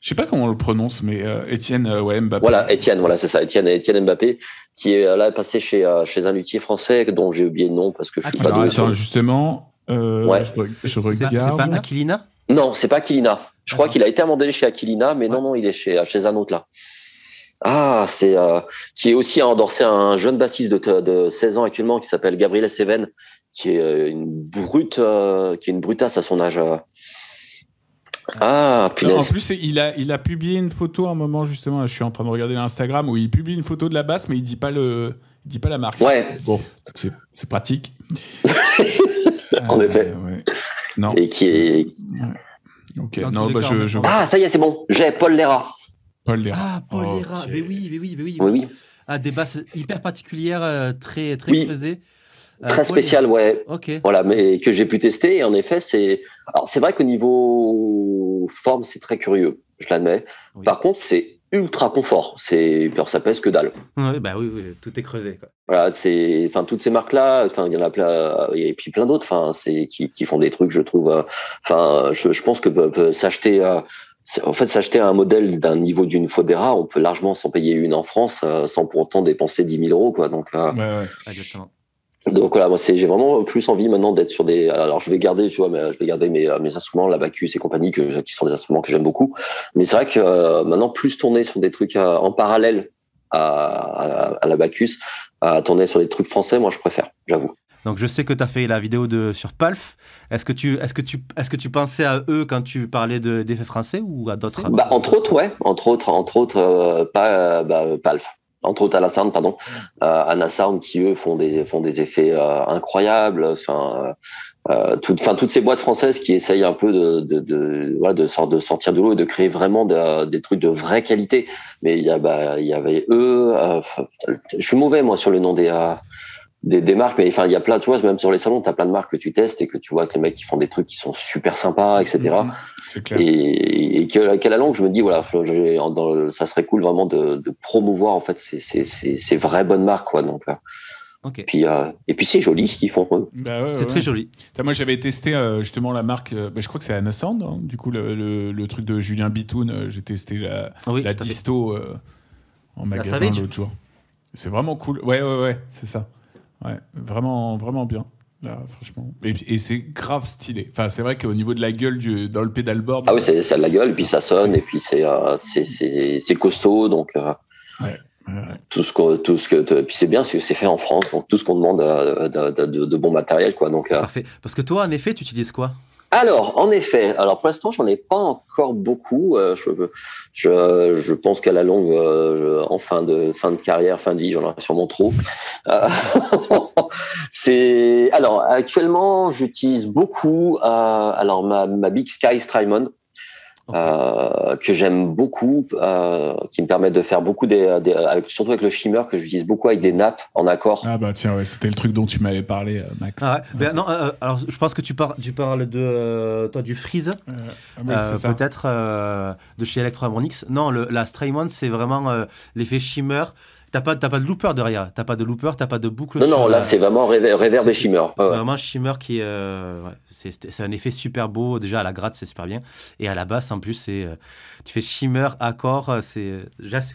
Je sais pas comment on le prononce, mais Étienne, Mbappé. Voilà, Étienne, voilà, c'est ça, Étienne Mbappé, qui est là passé chez un luthier français dont j'ai oublié le nom parce que je suis pas doué. Attends, justement, je regarde. C'est pas Aquilina? Non, c'est pas Aquilina. Je crois qu'il a été abandonné chez Aquilina, mais non, il est chez un autre là. C'est qui est aussi a endorsé un jeune bassiste de 16 ans actuellement qui s'appelle Gabriel Seven, qui est une brutasse à son âge. Punaise. En plus, il a publié une photo à un moment, justement, là, je suis en train de regarder l'Instagram, où il publie une photo de la basse, mais il dit pas la marque. Ouais. Bon, c'est pratique. En effet. Ouais. Non. Et qui est. Ouais. Ok. Non, je. Ça y est, c'est bon. J'ai Paul Lera. Paul Lera. Mais oui. Oui. Des basses hyper particulières, très creusées. Très spécial, ouais. Ok. Voilà, mais que j'ai pu tester. Et en effet, c'est vrai qu'au niveau forme, c'est très curieux. Je l'admets. Oui. Par contre, c'est ultra confort. Ça pèse que dalle. Oui, tout est creusé, quoi. Voilà, toutes ces marques-là, il y en a plein, et puis plein d'autres, qui font des trucs, je trouve. Je pense que s'acheter un modèle d'un niveau d'une Fodera, on peut largement s'en payer une en France, sans pour autant dépenser 10 000 €, quoi. Donc, exactement. Donc voilà, moi j'ai vraiment plus envie maintenant d'être sur des. Alors je vais garder, mes instruments, l'Abacus et compagnie, qui sont des instruments que j'aime beaucoup. Mais c'est vrai que maintenant plus tourner sur des trucs en parallèle à l'Abacus, à tourner sur des trucs français, moi je préfère, j'avoue. Donc je sais que tu as fait la vidéo sur Palf. Est-ce que tu pensais à eux quand tu parlais d'effets français ou à d'autres? Entre autres, ouais. Entre autres, Palf. Entre autres Anasound, pardon. Anasound qui eux font des effets incroyables. Toutes ces boîtes françaises qui essayent un peu de sortir de l'eau et de créer vraiment des trucs de vraie qualité. Mais il y avait eux. Je suis mauvais moi sur le nom des marques, mais il y a plein, tu vois, même sur les salons, tu as plein de marques que tu testes et que tu vois que les mecs qui font des trucs qui sont super sympas, etc. C'est clair. Et qu'à la longue, je me dis, voilà, ça serait cool vraiment de promouvoir en fait ces vraies bonnes marques, quoi. Donc, Et puis c'est joli ce qu'ils font. Bah c'est très joli. Moi j'avais testé justement la marque, je crois que c'est Anasound, hein, du coup le truc de Julien Bitoun, j'ai testé la disto en magasin l'autre jour. C'est vraiment cool. Ouais, c'est ça. Ouais, vraiment, vraiment bien. Là, franchement. Et c'est grave stylé. Enfin, c'est vrai qu'au niveau de la gueule dans le pedalboard. Ah oui, ça a de la gueule, et puis ça sonne, et puis c'est costaud, donc. Ouais. Puis c'est bien, c'est fait en France, donc tout ce qu'on demande de bon matériel, quoi. Donc. Parfait. Parce que toi, en effet, tu utilises quoi? Alors, en effet, pour l'instant, j'en ai pas encore beaucoup. Je pense qu'à la longue, en fin de carrière, fin de vie, j'en aurai sûrement trop. Actuellement, j'utilise beaucoup. Ma Big Sky Strymon. Que j'aime beaucoup, qui me permet de faire beaucoup surtout avec le shimmer, que j'utilise beaucoup avec des nappes en accord. Ah bah tiens, ouais, c'était le truc dont tu m'avais parlé, Max. Ah ouais. Non, alors je pense que tu parles de toi du Freeze, peut-être de chez Electro-Harmonix. Non, la Strymon, c'est vraiment l'effet shimmer. T'as pas de looper derrière, t'as pas de boucle. Non, là c'est vraiment reverb et shimmer. C'est vraiment shimmer qui est, c'est un effet super beau. Déjà à la gratte c'est super bien, et à la basse en plus tu fais shimmer, accord, c'est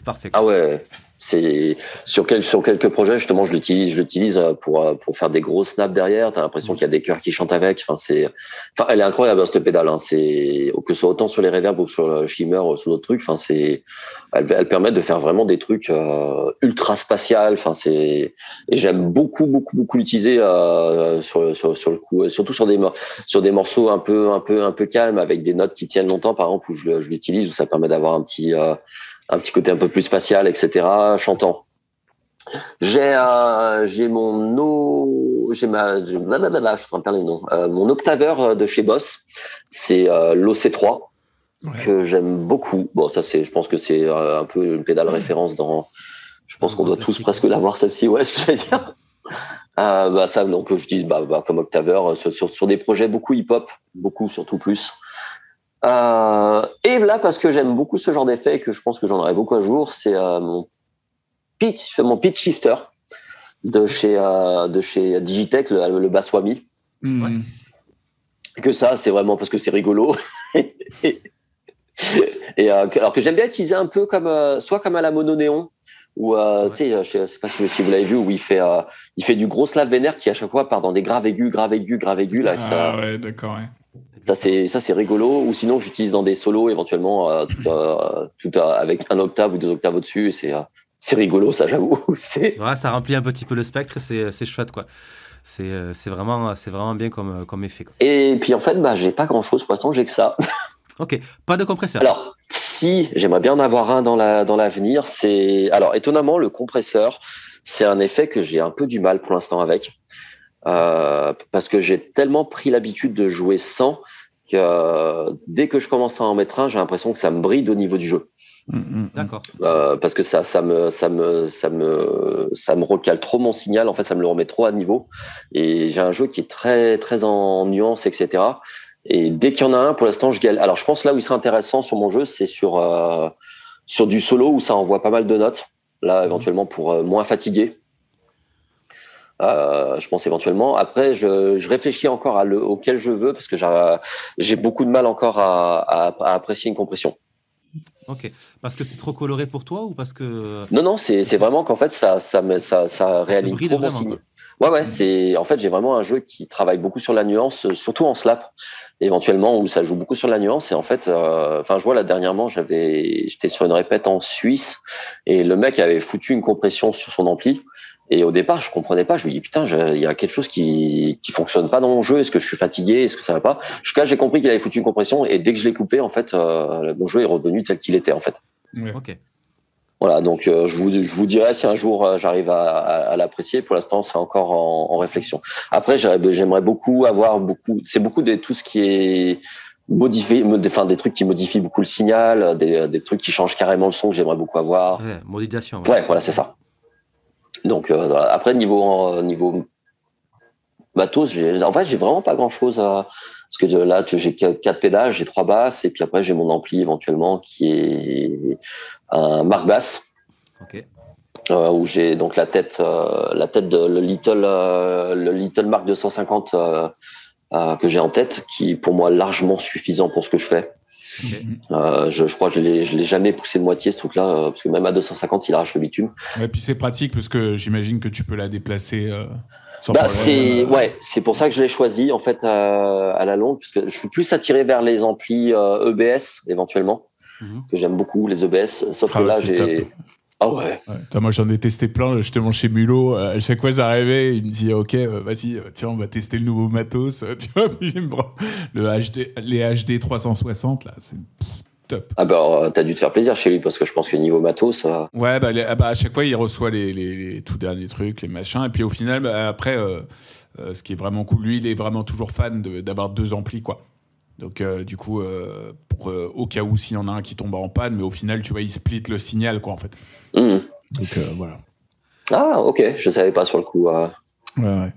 parfait, quoi. Ah ouais. C'est sur quelques projets justement, je l'utilise pour faire des gros snaps derrière. T'as l'impression qu'il y a des chœurs qui chantent avec. Elle est incroyable cette pédale. Hein. Que ce soit autant sur les reverbs ou sur le shimmer ou sur d'autres trucs. Elle permet de faire vraiment des trucs ultra spatial. Et j'aime beaucoup l'utiliser sur le coup, surtout sur des morceaux un peu calmes avec des notes qui tiennent longtemps. Par exemple, où je l'utilise, où ça permet d'avoir un petit côté un peu plus spatial, etc., chantant. J'ai mon octaveur de chez Boss, c'est l'OC3, que j'aime beaucoup. Bon, ça je pense que c'est un peu une pédale référence je pense qu'on doit tous presque l'avoir, celle-ci, ouais, ce que j'allais dire. Ça, donc, j'utilise comme octaveur sur des projets beaucoup hip-hop, surtout plus. Et là, parce que j'aime beaucoup ce genre d'effet et que je pense que j'en aurai beaucoup un jour, c'est mon pitch shifter de chez Digitech, le Baswami. Que ça, c'est vraiment parce que c'est rigolo. Alors que j'aime bien utiliser un peu soit comme à la mono néon, où tu sais, je sais pas si vous l'avez vu, où il fait du gros slave vénère qui à chaque fois part dans des graves aigus là. Ouais, d'accord, ouais. Ça c'est rigolo. Ou sinon j'utilise dans des solos éventuellement avec un octave ou 2 octaves au-dessus, et c'est rigolo, ça, j'avoue. Ouais, ça remplit un petit peu le spectre, c'est chouette, quoi. C'est vraiment bien comme effet, quoi. Et puis en fait, j'ai pas grand-chose pour l'instant, j'ai que ça. Ok, pas de compresseur. Alors, si j'aimerais bien en avoir un dans l'avenir, alors étonnamment, le compresseur, c'est un effet que j'ai un peu du mal pour l'instant avec. Parce que j'ai tellement pris l'habitude de jouer sans que dès que je commence à en mettre un, j'ai l'impression que ça me bride au niveau du jeu. D'accord. Parce que ça me recale trop mon signal. En fait, ça me le remet trop à niveau. Et j'ai un jeu qui est très très en nuances, etc. Et dès qu'il y en a un, pour l'instant, je galère. Alors, je pense là où il serait intéressant sur mon jeu, c'est sur du solo où ça envoie pas mal de notes. Là, éventuellement pour moins fatiguer. Je pense éventuellement. Après, je réfléchis encore auquel je veux parce que j'ai beaucoup de mal encore à apprécier une compression. Ok. Parce que c'est trop coloré pour toi ou parce que... Non, c'est vraiment qu'en fait, ça réaligne trop mon signe. Ouais, en fait, j'ai vraiment un jeu qui travaille beaucoup sur la nuance, surtout en slap, éventuellement, où ça joue beaucoup sur la nuance. Et en fait, je vois là, dernièrement, j'étais sur une répète en Suisse et le mec avait foutu une compression sur son ampli. Et au départ, je comprenais pas. Je me dis, putain, il y a quelque chose qui fonctionne pas dans mon jeu. Est-ce que je suis fatigué? Est-ce que ça va pas? Jusqu'à j'ai compris qu'il avait foutu une compression. Et dès que je l'ai coupé, en fait, mon jeu est revenu tel qu'il était, en fait. Ouais. Ok. Voilà. Donc, je vous dirai si un jour j'arrive à l'apprécier. Pour l'instant, c'est encore en réflexion. Après, j'aimerais beaucoup c'est beaucoup de tout ce qui est modifié, des trucs qui modifient beaucoup le signal, des trucs qui changent carrément le son que j'aimerais beaucoup avoir. Ouais, modulation. Ouais, voilà, c'est ça. Donc après niveau matos, j'ai vraiment pas grand chose parce que là j'ai 4 pédales, j'ai 3 basses et puis après j'ai mon ampli éventuellement qui est un Mark Bass. Ok. où j'ai donc la tête de le Little Mark 250 que j'ai en tête, qui est pour moi largement suffisant pour ce que je fais. Je crois que je l'ai jamais poussé de moitié ce truc-là, parce que même à 250 il arrache le bitume. Ouais, puis c'est pratique parce que j'imagine que tu peux la déplacer sans c'est pour ça que je l'ai choisi en fait à la longue, puisque je suis plus attiré vers les amplis EBS éventuellement, que j'aime beaucoup les EBS, sauf que là j'ai top. Ah ouais. Moi, j'en ai testé plein, justement, chez Mulot. À chaque fois, j'arrivais, il me dit, OK, vas-y, tiens, on va tester le nouveau matos. Tu vois, puis les HD 360, là, c'est top. Ah bah, t'as dû te faire plaisir chez lui, parce que je pense que niveau matos... Ouais, à chaque fois, il reçoit les tout derniers trucs, les machins. Et puis, au final, après, ce qui est vraiment cool, lui, il est vraiment toujours fan d'avoir 2 amplis, quoi. Donc, du coup, au cas où s'il y en a un qui tombe en panne, mais au final, tu vois, il split le signal, quoi, en fait. Donc, voilà. Ah, ok, je savais pas sur le coup. Ouais.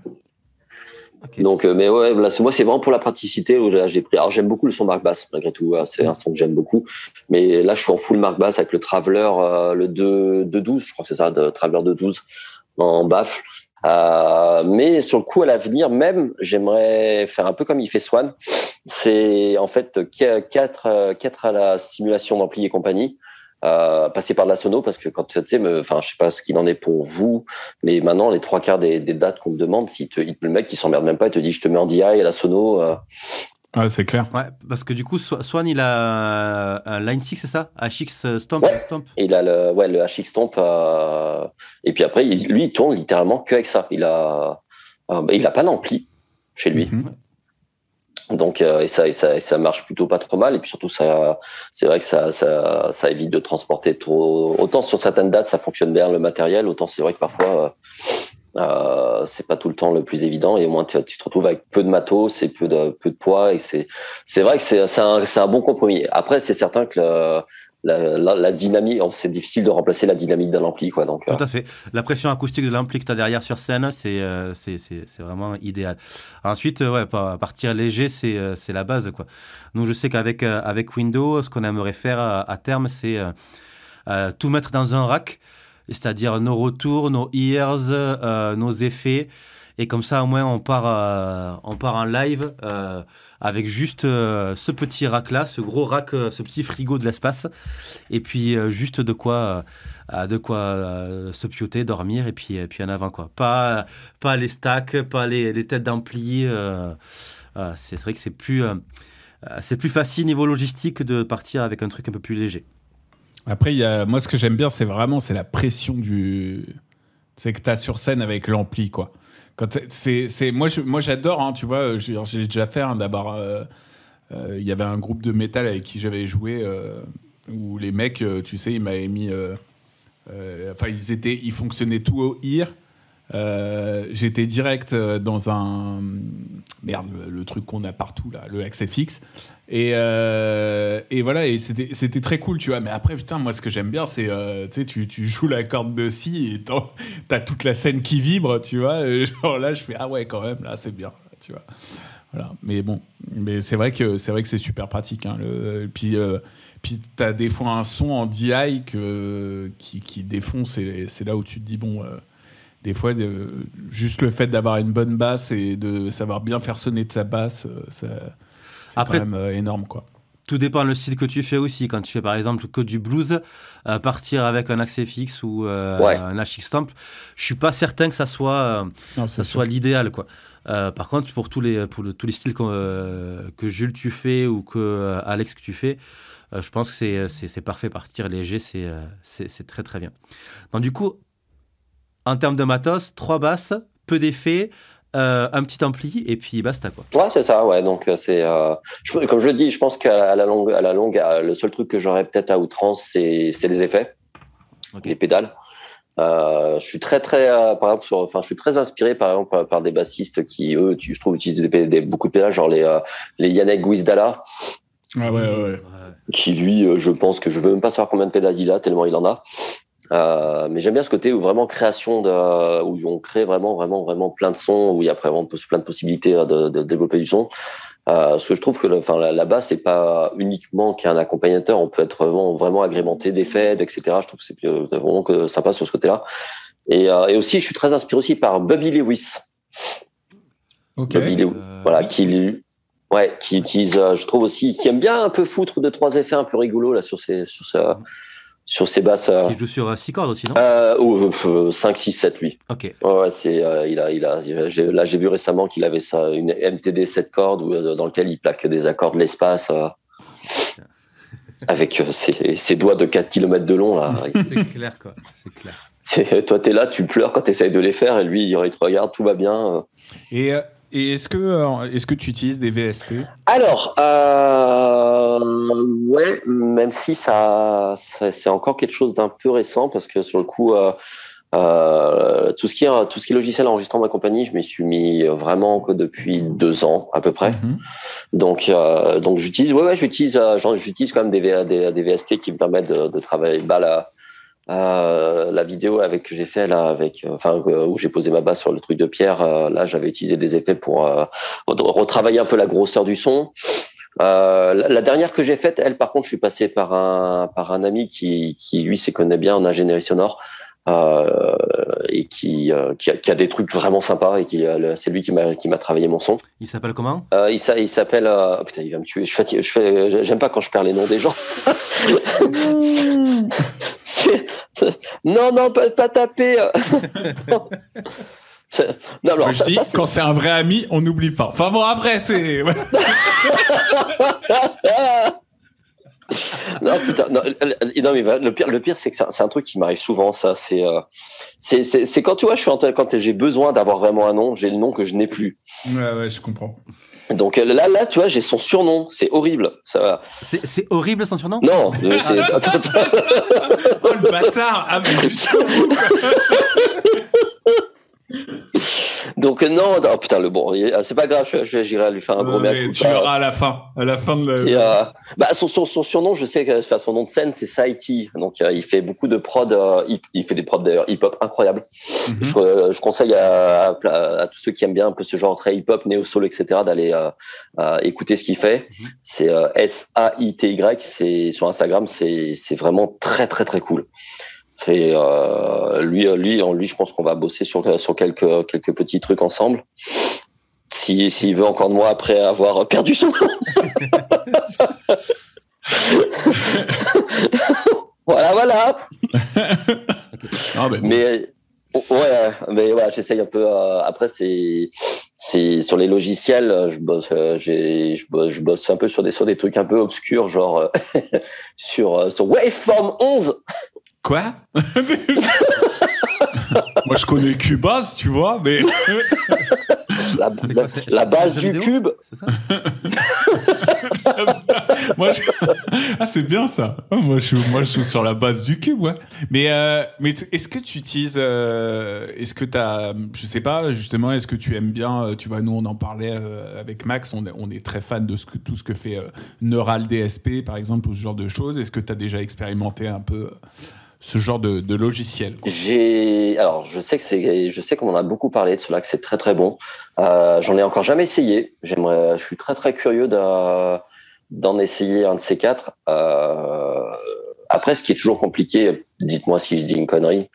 Okay. Donc, mais ouais, là, moi, c'est vraiment pour la praticité où là, j'ai pris. Alors, j'aime beaucoup le son Mark Bass, malgré tout. C'est un son que j'aime beaucoup. Mais là, je suis en full Mark Bass avec le Traveler, le 212, je crois que c'est ça, de Traveler 212 en baffle. Mais sur le coup, à l'avenir, même, j'aimerais faire un peu comme il fait Swan. C'est en fait 4 à la simulation d'ampli et compagnie. Passer par de la sono, parce que quand tu sais, je sais pas ce qu'il en est pour vous, mais maintenant les 3/4 des dates qu'on me demande, le mec il s'emmerde même pas, il te dit je te mets en DI à la sono. Ouais, c'est clair. Ouais, parce que du coup, Swan il a un Line 6, c'est ça? HX Stomp, ouais, Stomp. Il a le HX Stomp, et puis après, lui il tourne littéralement qu'avec ça. Il a pas d'ampli chez lui. Donc et ça marche plutôt pas trop mal, et puis surtout c'est vrai que ça évite de transporter trop. Autant sur certaines dates ça fonctionne bien le matériel, autant c'est vrai que parfois c'est pas tout le temps le plus évident, et au moins tu te retrouves avec peu de matos et peu de poids, et c'est vrai que c'est un bon compromis. Après c'est certain que la dynamique, c'est difficile de remplacer la dynamique d'un ampli, quoi. Donc, tout à fait. La pression acoustique de l'ampli que tu as derrière sur scène, c'est vraiment idéal. Ensuite, partir léger, c'est la base, quoi. Donc, je sais avec Windows, ce qu'on aimerait faire à terme, c'est tout mettre dans un rack, c'est-à-dire nos retours, nos ears, nos effets. Et comme ça, au moins, on part en live avec juste ce petit rack-là, ce gros rack, ce petit frigo de l'espace. Et puis, juste de quoi se pioter, dormir, et puis en avant, quoi. Pas les stacks, pas les têtes d'ampli. C'est vrai que c'est plus facile niveau logistique de partir avec un truc un peu plus léger. Après, moi, ce que j'aime bien, c'est la pression que tu as sur scène avec l'ampli, quoi. Moi, j'adore, hein, tu vois, j'ai déjà fait, hein, d'abord, il y avait un groupe de métal avec qui j'avais joué, où les mecs, tu sais, ils m'avaient mis... ils fonctionnaient tout au ear. J'étais direct dans un... Merde, le truc qu'on a partout, là, le XFX. Et voilà, et c'était très cool, tu vois. Mais après, putain, moi, ce que j'aime bien, c'est, tu joues la corde de si et t'as toute la scène qui vibre, tu vois. Et genre là, je fais, ah ouais, quand même, là, c'est bien, tu vois. Voilà. Mais bon, c'est vrai que c'est super pratique, hein, puis t'as des fois un son en DI qui défonce, et c'est là où tu te dis, bon... des fois, juste le fait d'avoir une bonne basse et de savoir bien faire sonner de sa basse, c'est après, quand même énorme, quoi. Tout dépend le style que tu fais aussi. Quand tu fais par exemple que du blues, partir avec un axe FX ou un HX Stomp, je suis pas certain que ça soit l'idéal, quoi. Par contre, pour tous les styles que Jules tu fais ou que Alex que tu fais, je pense que c'est parfait. Partir léger, c'est très très bien. Donc du coup, en termes de matos, 3 basses, peu d'effets, un petit ampli, et puis basta, quoi. Ouais, c'est ça, ouais. Donc, comme je le dis, je pense qu'à la longue, le seul truc que j'aurais peut-être à outrance, c'est les effets, les pédales. Je suis très, très, par exemple, je suis très inspiré, par exemple, par des bassistes qui, eux, je trouve, utilisent beaucoup de pédales, genre les Yannick Guizdala. Ah ouais. Qui, lui, je pense que je veux même pas savoir combien de pédales il a, tellement il en a. Mais j'aime bien ce côté où vraiment où on crée vraiment plein de sons, où il y a vraiment plein de possibilités de développer du son. Parce que je trouve que la basse, c'est pas uniquement qu'un accompagnateur, on peut être vraiment agrémenté d'effets, etc. Je trouve que c'est vraiment sympa sur ce côté-là. Et aussi, je suis très inspiré aussi par Bobby Lewis. Ok. Bobby Lewis, voilà, qui utilise, je trouve aussi, qui aime bien un peu foutre 2-3 effets un peu rigolos là sur ses basses. Qui joue sur 6 cordes aussi, non 5, 6, 7, lui. Ok. Ouais, j'ai vu récemment qu'il avait ça, une MTD 7 cordes dans lequel il plaque des accords de l'espace avec ses doigts de 4 km de long. Là. C'est clair, quoi. C'est clair. Toi, t'es là, tu pleures quand t'essayes de les faire et lui, il te regarde, tout va bien. Et est-ce que tu utilises des VST? Alors, ouais, même si c'est encore quelque chose d'un peu récent parce que sur le coup, tout ce qui est logiciel enregistrement et compagnie, je m'y suis mis vraiment que depuis 2 ans à peu près. Donc j'utilise quand même des VST qui me permettent de travailler la vidéo que j'ai fait là où j'ai posé ma basse sur le truc de Pierre. Là, j'avais utilisé des effets pour retravailler un peu la grosseur du son. La dernière que j'ai faite, elle, par contre, je suis passé par un ami qui lui s'y connaît bien en ingénierie sonore et qui a des trucs vraiment sympas et c'est lui qui m'a travaillé mon son. Il s'appelle comment? Il s'appelle putain, il va me tuer. J'aime pas quand je perds les noms des gens. Non, pas taper. Non, alors, je dis, quand c'est un vrai ami, on n'oublie pas. Enfin bon, après, c'est... Non, putain, non, mais le pire, c'est que c'est un truc qui m'arrive souvent, ça. C'est quand tu vois, quand j'ai besoin d'avoir vraiment un nom, j'ai le nom que je n'ai plus. Ouais, je comprends. Donc là, tu vois, j'ai son surnom, c'est horrible. Ça... C'est horrible son surnom? Non, c'est... Oh le bâtard! Ah, mais jusqu'au bout, Donc non, putain, c'est pas grave, j'irai lui faire un gros mea culpa. Tu verras à la fin de la... son surnom, je sais que son nom de scène, c'est Saiti. Donc il fait beaucoup de prod, il fait des prods d'ailleurs hip-hop incroyables. Je conseille à tous ceux qui aiment bien un peu ce genre très hip-hop, néo-soul, etc., d'aller écouter ce qu'il fait. C'est SAITY, c'est sur Instagram, c'est vraiment très très très cool. Et lui, je pense qu'on va bosser sur quelques petits trucs ensemble. S'il veut encore de moi après avoir perdu son nom. Voilà. Ah, ben, mais voilà, j'essaye un peu. Après, c'est sur les logiciels, je bosse un peu sur des trucs un peu obscurs, genre sur Waveform 11. Quoi? Moi, je connais Cubase, tu vois, mais... la base du cube. C'est ça? Ah, c'est bien ça. Moi, je suis sur la base du cube, ouais. Mais est-ce que tu utilises... est-ce que t'as... Je sais pas, justement, est-ce que tu aimes bien... tu vois, nous, on en parlait avec Max, on est très fan de tout ce que fait Neural DSP, par exemple, ou ce genre de choses. Est-ce que tu as déjà expérimenté un peu... ce genre de logiciel, quoi. Alors, je sais qu'on en a beaucoup parlé de cela, que c'est très très bon. J'en ai encore jamais essayé. Je suis très très curieux d'en essayer un de ces 4. Après, ce qui est toujours compliqué, dites-moi si je dis une connerie,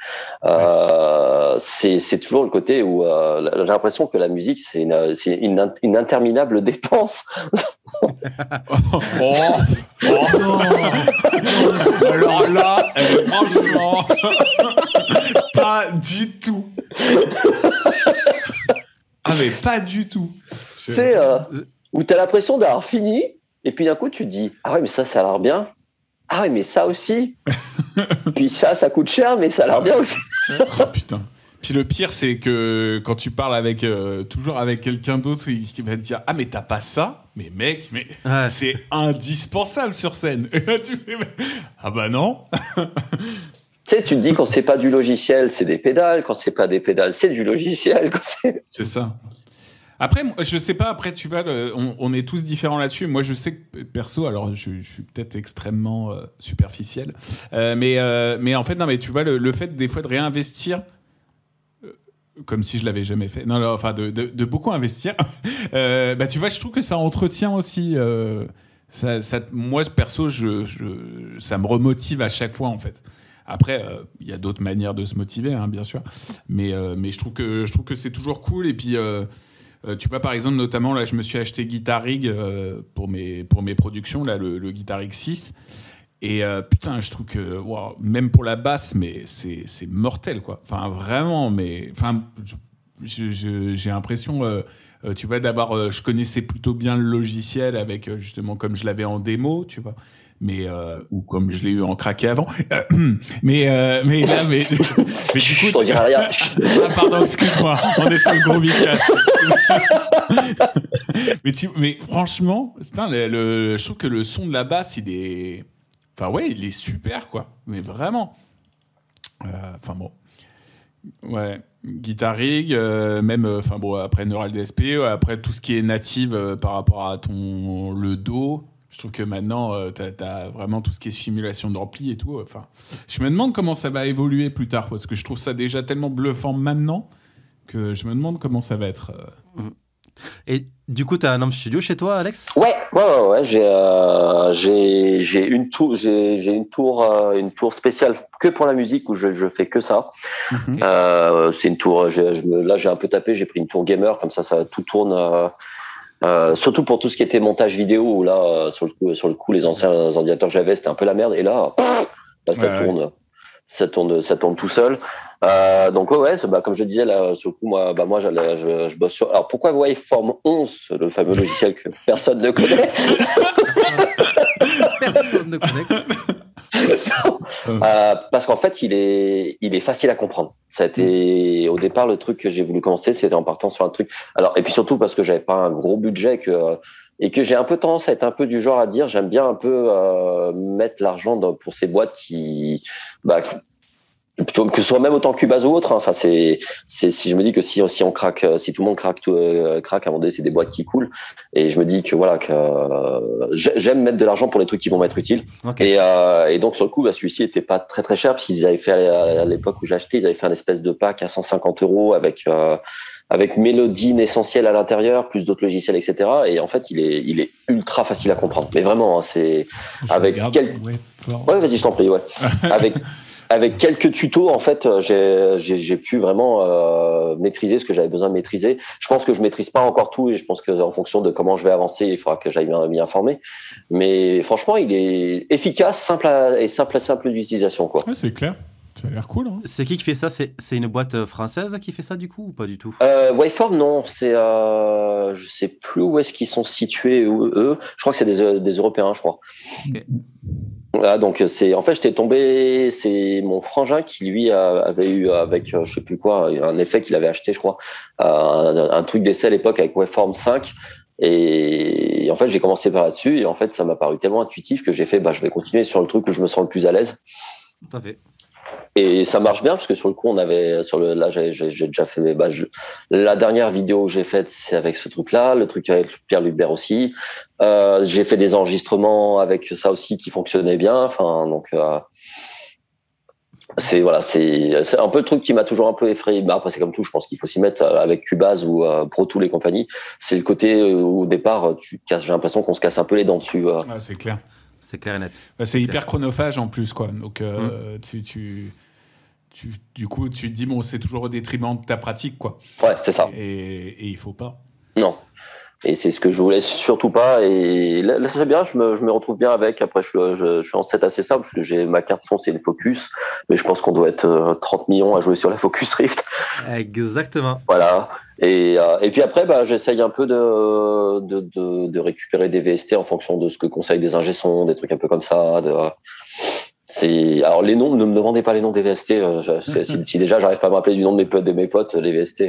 c'est toujours le côté où j'ai l'impression que la musique, c'est une interminable dépense. Oh non. Alors là, franchement, pas du tout. Ah mais pas du tout. C'est où t'as l'impression d'avoir fini, et puis d'un coup tu te dis ah ouais mais ça a l'air bien. Ah ouais mais ça aussi. Puis ça coûte cher mais ça a l'air bien aussi. Oh putain. Puis le pire, c'est que quand tu parles toujours avec quelqu'un d'autre qui va te dire « Ah, mais t'as pas ça ?» Mais mec, c'est indispensable sur scène. Et là, tu fais « Ah bah non !» Tu sais, tu te dis quand c'est pas du logiciel, c'est des pédales. Quand c'est pas des pédales, c'est du logiciel. C'est ça. Après, je sais pas, après, tu vois, on est tous différents là-dessus. Moi, je sais que, perso, alors, je suis peut-être extrêmement superficiel, mais en fait, non, mais tu vois, le fait, des fois, de réinvestir comme si je l'avais jamais fait. Non, enfin, de beaucoup investir. Tu vois, je trouve que ça entretient aussi. Moi, perso, ça me remotive à chaque fois, en fait. Après, il y a d'autres manières de se motiver, hein, bien sûr. Mais je trouve que c'est toujours cool. Et puis, tu vois, par exemple, notamment, là, je me suis acheté Guitar Rig pour mes productions, là, le Guitar Rig 6. Et putain, je trouve que wow, même pour la basse, mais c'est mortel, quoi. Enfin, vraiment, mais enfin, j'ai l'impression, tu vois, d'avoir, je connaissais plutôt bien le logiciel avec justement comme je l'avais en démo, tu vois. Mais ou comme je l'ai eu en craqué avant. Mais là, mais du coup, on dirait rien. Ah, pardon, excuse-moi. On est sur le gros Vcast. mais franchement, putain, je trouve que le son de la basse, il est. Enfin, ouais, il est super, quoi. Mais vraiment. Enfin, bon. Ouais. Guitar Rig, même. Enfin, bon, après Neural DSP, après tout ce qui est native par rapport à le Do. Je trouve que maintenant, t'as vraiment tout ce qui est simulation d'ampli et tout. Enfin, je me demande comment ça va évoluer plus tard, parce que je trouve ça déjà tellement bluffant maintenant que je me demande comment ça va être. Et du coup, tu as un home studio chez toi, Alex ? Ouais. J'ai une tour spéciale que pour la musique où je fais que ça. C'est une tour. Là, j'ai un peu tapé. J'ai pris une tour gamer comme ça tout tourne. Surtout pour tout ce qui était montage vidéo où là, sur le coup, les anciens ordinateurs que j'avais, c'était un peu la merde. Et là, ça tourne tout seul. Donc comme je disais là, sur le coup, moi, je bosse sur. Alors pourquoi Waveform 11, le fameux logiciel que personne ne connaît? Personne ne connaît. Parce qu'en fait, il est facile à comprendre. Ça a été au départ le truc que j'ai voulu commencer, c'était en partant sur un truc. Alors et puis surtout parce que j'avais pas un gros budget et que j'ai un peu tendance à être un peu du genre à dire j'aime bien un peu mettre l'argent pour ces boîtes qui plutôt que ce soit même autant Cubase ou autre. Hein. Enfin, si je me dis que si on craque, si tout le monde craque, à un moment donné, c'est des boîtes qui coulent. Et je me dis que voilà, j'aime mettre de l'argent pour les trucs qui vont m'être utiles. Okay. Et donc sur le coup, celui-ci était pas très très cher parce qu'ils avaient fait à l'époque où j'ai acheté, ils avaient fait un espèce de pack à 150 € avec Mélodie essentielle à l'intérieur, plus d'autres logiciels, etc. Et en fait, il est ultra facile à comprendre. Mais vraiment, hein, c'est avec Ouais, vas-y, je t'en prie. Ouais, avec quelques tutos, en fait, j'ai pu vraiment maîtriser ce que j'avais besoin de maîtriser. Je pense que je maîtrise pas encore tout et je pense que en fonction de comment je vais avancer, il faudra que j'aille m'y informer. Mais franchement, il est efficace, simple d'utilisation, quoi. Ouais, c'est clair. Ça a l'air cool. Hein. C'est qui fait ça ? C'est une boîte française qui fait ça du coup ou pas du tout ? Waveform, non. C'est je sais plus où est-ce qu'ils sont situés eux. Je crois que c'est des Européens, je crois. Okay. Voilà, donc en fait j'étais tombé, c'est mon frangin qui lui avait eu avec je sais plus quoi un effet qu'il avait acheté, je crois, un truc d'essai à l'époque avec Waveform 5. Et en fait j'ai commencé par là-dessus et en fait ça m'a paru tellement intuitif que j'ai fait je vais continuer sur le truc où je me sens le plus à l'aise. Tout à fait. Et ça marche bien parce que sur le coup on avait là j'ai déjà fait la dernière vidéo que j'ai faite c'est avec ce truc là, le truc avec Pierre Lubert aussi. J'ai fait des enregistrements avec ça aussi qui fonctionnaient bien. Enfin donc c'est un peu le truc qui m'a toujours un peu effrayé. Après c'est comme tout, je pense qu'il faut s'y mettre avec Cubase ou Pro Tools et compagnie. C'est le côté au départ j'ai l'impression qu'on se casse un peu les dents dessus. Ouais, c'est clair. C'est clair et net. C'est hyper chronophage en plus, quoi. Donc, du coup, tu te dis, bon, c'est toujours au détriment de ta pratique, quoi. Ouais, c'est ça. Et il faut pas. Non. Et c'est ce que je voulais surtout pas. Et là c'est bien, je me retrouve bien avec. Après, je suis en set assez simple, parce que ma carte son, c'est une Focus. Mais je pense qu'on doit être 30 millions à jouer sur la Focus Rift. Exactement. Voilà. Et puis après, j'essaye un peu de récupérer des VST en fonction de ce que conseillent des ingé sons, des trucs un peu comme ça. Alors les noms, ne me demandez pas les noms des VST. Si déjà j'arrive pas à me rappeler du nom de mes potes, les VST,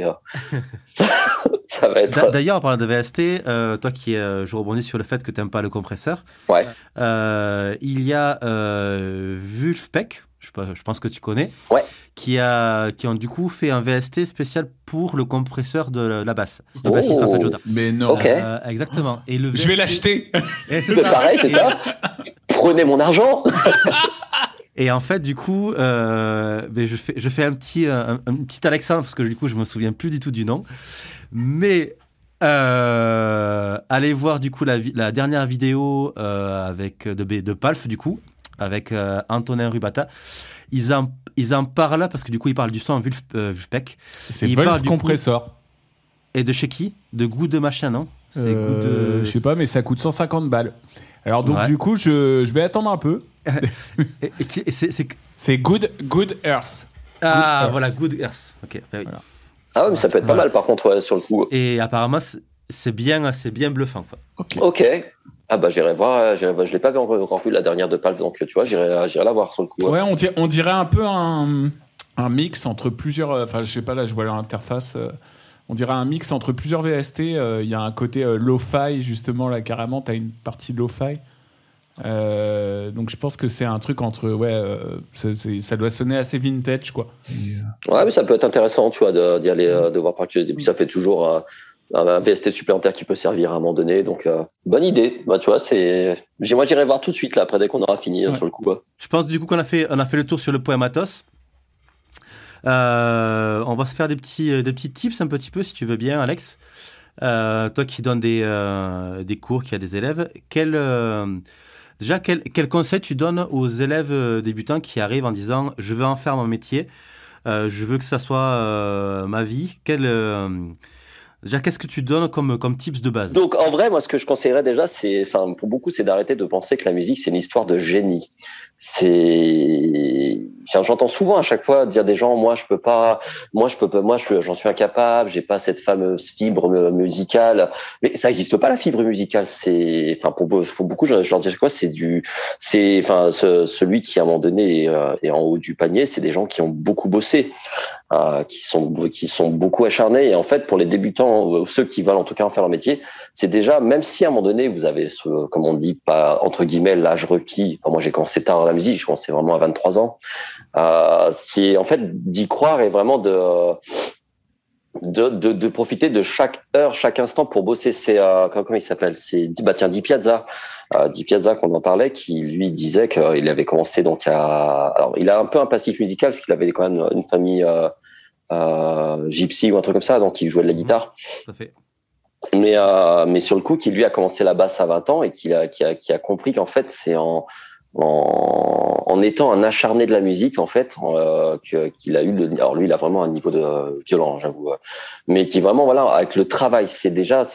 ça va être. D'ailleurs, en parlant de VST, toi je rebondis sur le fait que tu n'aimes pas le compresseur. Ouais. Il y a Vulfpeck, je pense que tu connais. Ouais. Qui ont du coup fait un VST spécial pour le compresseur de la basse. C'est un bassiste en fait, Joda. Mais non. Ok. Exactement. Et le VST... Je vais l'acheter. C'est pareil, c'est ça. Prenez mon argent. Et en fait, du coup, je fais un petit Alexandre, parce que du coup, je me souviens plus du tout du nom. Mais allez voir du coup la dernière vidéo avec de Palf, du coup, avec Antonin Rubata. Ils en parlent parce que du coup, ils parlent du son Vulfpeck. C'est Wolf Compressor. Et de chez qui? De Good machin, non? Je sais pas, mais ça coûte 150 balles. Alors donc du coup, je vais attendre un peu. C'est Good Earth. Ah, voilà, Good Earth. Ok. Voilà. Ah ouais, mais ça peut être pas mal par contre sur le coup. Et apparemment, c'est bien bluffant, quoi. Ok. Ah bah j'irai voir. Je l'ai pas encore vu la dernière de Palf, donc tu vois, j'irai la voir sur le coup. Ouais, on dirait un peu un mix entre plusieurs. Enfin, je sais pas, là, je vois l'interface. On dirait un mix entre plusieurs VST. Il y a un côté lo-fi, justement, là, carrément. Tu as une partie lo-fi. Donc, je pense que c'est un truc entre... ça doit sonner assez vintage, quoi. Ouais, mais ça peut être intéressant, tu vois, d'y aller, de voir par curiosité. Et puis, ça fait toujours un VST supplémentaire qui peut servir à un moment donné. Donc, bonne idée. Bah, tu vois, moi, j'irai voir tout de suite, là, après, dès qu'on aura fini sur le coup. Je pense, du coup, qu'on a fait le tour sur le point matos. On va se faire des petits tips un petit peu, si tu veux bien, Alex. Toi qui donnes des cours, qui a des élèves, quel conseil tu donnes aux élèves débutants qui arrivent en disant « Je veux en faire mon métier, je veux que ça soit ma vie ». Déjà, qu'est-ce que tu donnes comme tips de base? Donc, en vrai, moi, ce que je conseillerais déjà, pour beaucoup, c'est d'arrêter de penser que la musique, c'est une histoire de génie. J'entends souvent à chaque fois dire des gens, moi, j'en suis incapable, j'ai pas cette fameuse fibre musicale. Mais ça n'existe pas, la fibre musicale. Pour beaucoup, je leur dis à chaque fois, celui qui, à un moment donné, est en haut du panier, c'est des gens qui ont beaucoup bossé. Qui sont beaucoup acharnés, et en fait pour les débutants, ceux qui veulent en tout cas en faire leur métier, c'est déjà, même si à un moment donné vous avez comme on dit, pas entre guillemets l'âge requis. Moi j'ai commencé tard dans la musique, je commençais vraiment à 23 ans. C'est en fait d'y croire et vraiment de profiter de chaque heure, chaque instant pour bosser. C'est comment il s'appelle? C'est Di Piazza. Di Piazza, qu'on en parlait, qui lui disait qu'il avait commencé donc alors il a un peu un passif musical parce qu'il avait quand même une famille gypsy ou un truc comme ça, donc il jouait de la guitare. Tout à fait. Mais sur le coup, qui lui a commencé la basse à 20 ans et qui a compris qu'en fait c'est en étant un acharné de la musique, en fait, qu'il a eu alors lui, il a vraiment un niveau de violent, j'avoue, mais qui vraiment, voilà, avec le travail,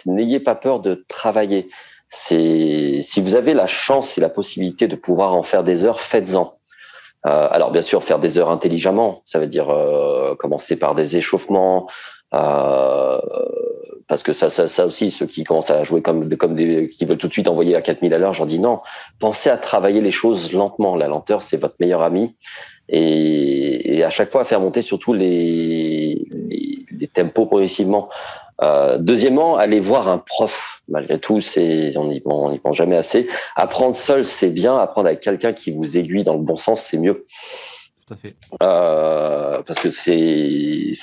n'ayez pas peur de travailler. Si vous avez la chance et la possibilité de pouvoir en faire des heures, faites-en. Alors bien sûr, faire des heures intelligemment, ça veut dire commencer par des échauffements, parce que ça aussi, ceux qui commencent à jouer qui veulent tout de suite envoyer à 4000 à l'heure, j'en dis non. Pensez à travailler les choses lentement. La lenteur, c'est votre meilleur ami. Et à chaque fois, à faire monter surtout les tempos progressivement. Deuxièmement, allez voir un prof. Malgré tout, on n'y pense jamais assez. Apprendre seul, c'est bien. Apprendre avec quelqu'un qui vous aiguille dans le bon sens, c'est mieux. Tout à fait. Parce que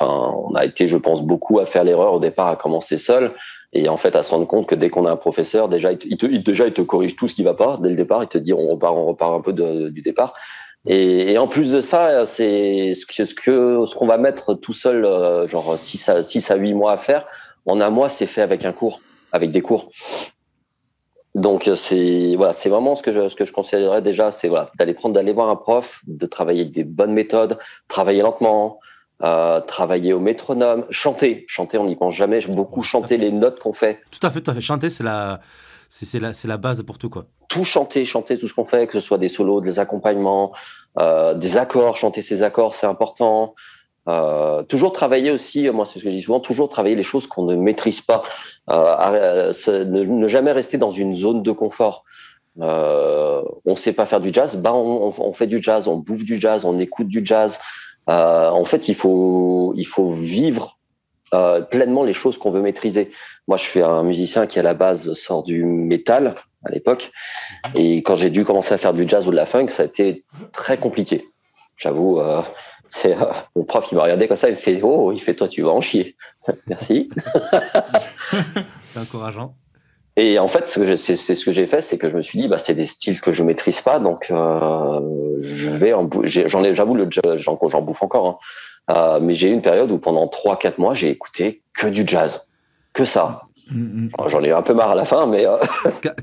on a été, je pense, beaucoup à faire l'erreur au départ, à commencer seul, et en fait à se rendre compte que dès qu'on a un professeur, déjà il te corrige tout ce qui va pas dès le départ. Il te dit on repart un peu du départ. Et en plus de ça, c'est ce qu'on va mettre tout seul, genre 6 à 8 mois à faire. En un mois, c'est fait avec des cours. Donc c'est vraiment ce que je conseillerais déjà, c'est d'aller voir un prof, de travailler avec des bonnes méthodes, travailler lentement, travailler au métronome, chanter, on n'y pense jamais, beaucoup chanter les notes qu'on fait. Tout à fait, chanter c'est la base pour tout, quoi. Tout chanter tout ce qu'on fait, que ce soit des solos, des accompagnements, des accords, chanter ses accords, c'est important. Toujours travailler aussi, moi c'est ce que je dis souvent, toujours travailler les choses qu'on ne maîtrise pas, ne jamais rester dans une zone de confort. On sait pas faire du jazz, on fait du jazz, on bouffe du jazz, on écoute du jazz. En fait, il faut vivre pleinement les choses qu'on veut maîtriser. Moi, je suis un musicien qui à la base sort du métal à l'époque, et quand j'ai dû commencer à faire du jazz ou de la funk, ça a été très compliqué. J'avoue. C'est mon prof qui m'a regardé comme ça, il fait toi tu vas en chier. Merci. C'est encourageant. Et en fait, c'est ce que j'ai fait, c'est que je me suis dit, bah, c'est des styles que je maîtrise pas, donc je vais j'avoue, j'en bouffe encore, hein. Mais j'ai eu une période où pendant 3-4 mois, j'ai écouté que du jazz, que ça. Alors, j'en ai eu un peu marre à la fin, mais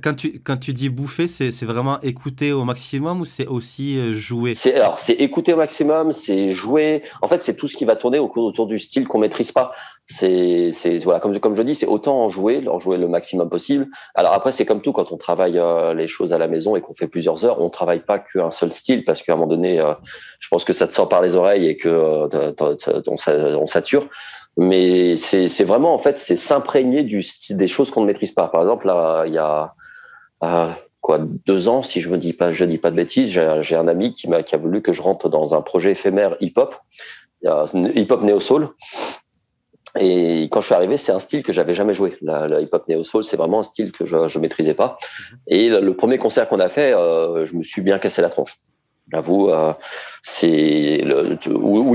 Quand tu dis bouffer, c'est vraiment écouter au maximum ou c'est aussi jouer? c'est écouter au maximum, c'est jouer. En fait, c'est tout ce qui va tourner autour du style qu'on maîtrise pas. Voilà, comme je dis, c'est autant en jouer le maximum possible. Alors après, c'est comme tout quand on travaille les choses à la maison et qu'on fait plusieurs heures, on travaille pas qu'un seul style parce qu'à un moment donné, je pense que ça te sort par les oreilles et que on sature. Mais c'est vraiment en fait, c'est s'imprégner des choses qu'on ne maîtrise pas. Par exemple, là, il y a quoi 2 ans, si je dis pas de bêtises, j'ai un ami qui a voulu que je rentre dans un projet éphémère hip-hop, hip-hop néo-soul. Et quand je suis arrivé, c'est un style que j'avais jamais joué. Le hip-hop néo-soul, c'est vraiment un style que je maîtrisais pas. Et le premier concert qu'on a fait, je me suis bien cassé la tronche. J'avoue, où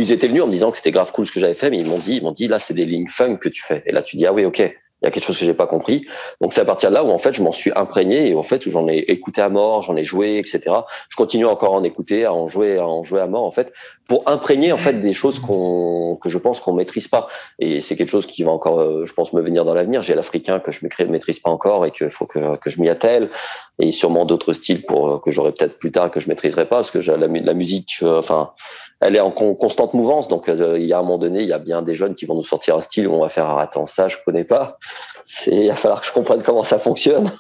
ils étaient venus en me disant que c'était grave cool ce que j'avais fait, mais ils m'ont dit là, c'est des lignes funk que tu fais. Et là, tu dis ah oui, ok. Il y a quelque chose que j'ai pas compris. Donc c'est à partir de là où en fait je m'en suis imprégné et en fait où j'en ai écouté à mort, j'en ai joué, etc. Je continue encore à en écouter, à en jouer à mort en fait pour imprégner en fait des choses que je pense qu'on maîtrise pas. Et c'est quelque chose qui va encore, je pense, me venir dans l'avenir. J'ai l'africain que je maîtrise pas encore et qu'il faut que je m'y attelle. Et sûrement d'autres styles que j'aurai peut-être plus tard que je maîtriserai pas parce que la musique, elle est en constante mouvance. Donc, il y a un moment donné, il y a bien des jeunes qui vont nous sortir un style où on va faire attends, ça, je connais pas. Il va falloir que je comprenne comment ça fonctionne.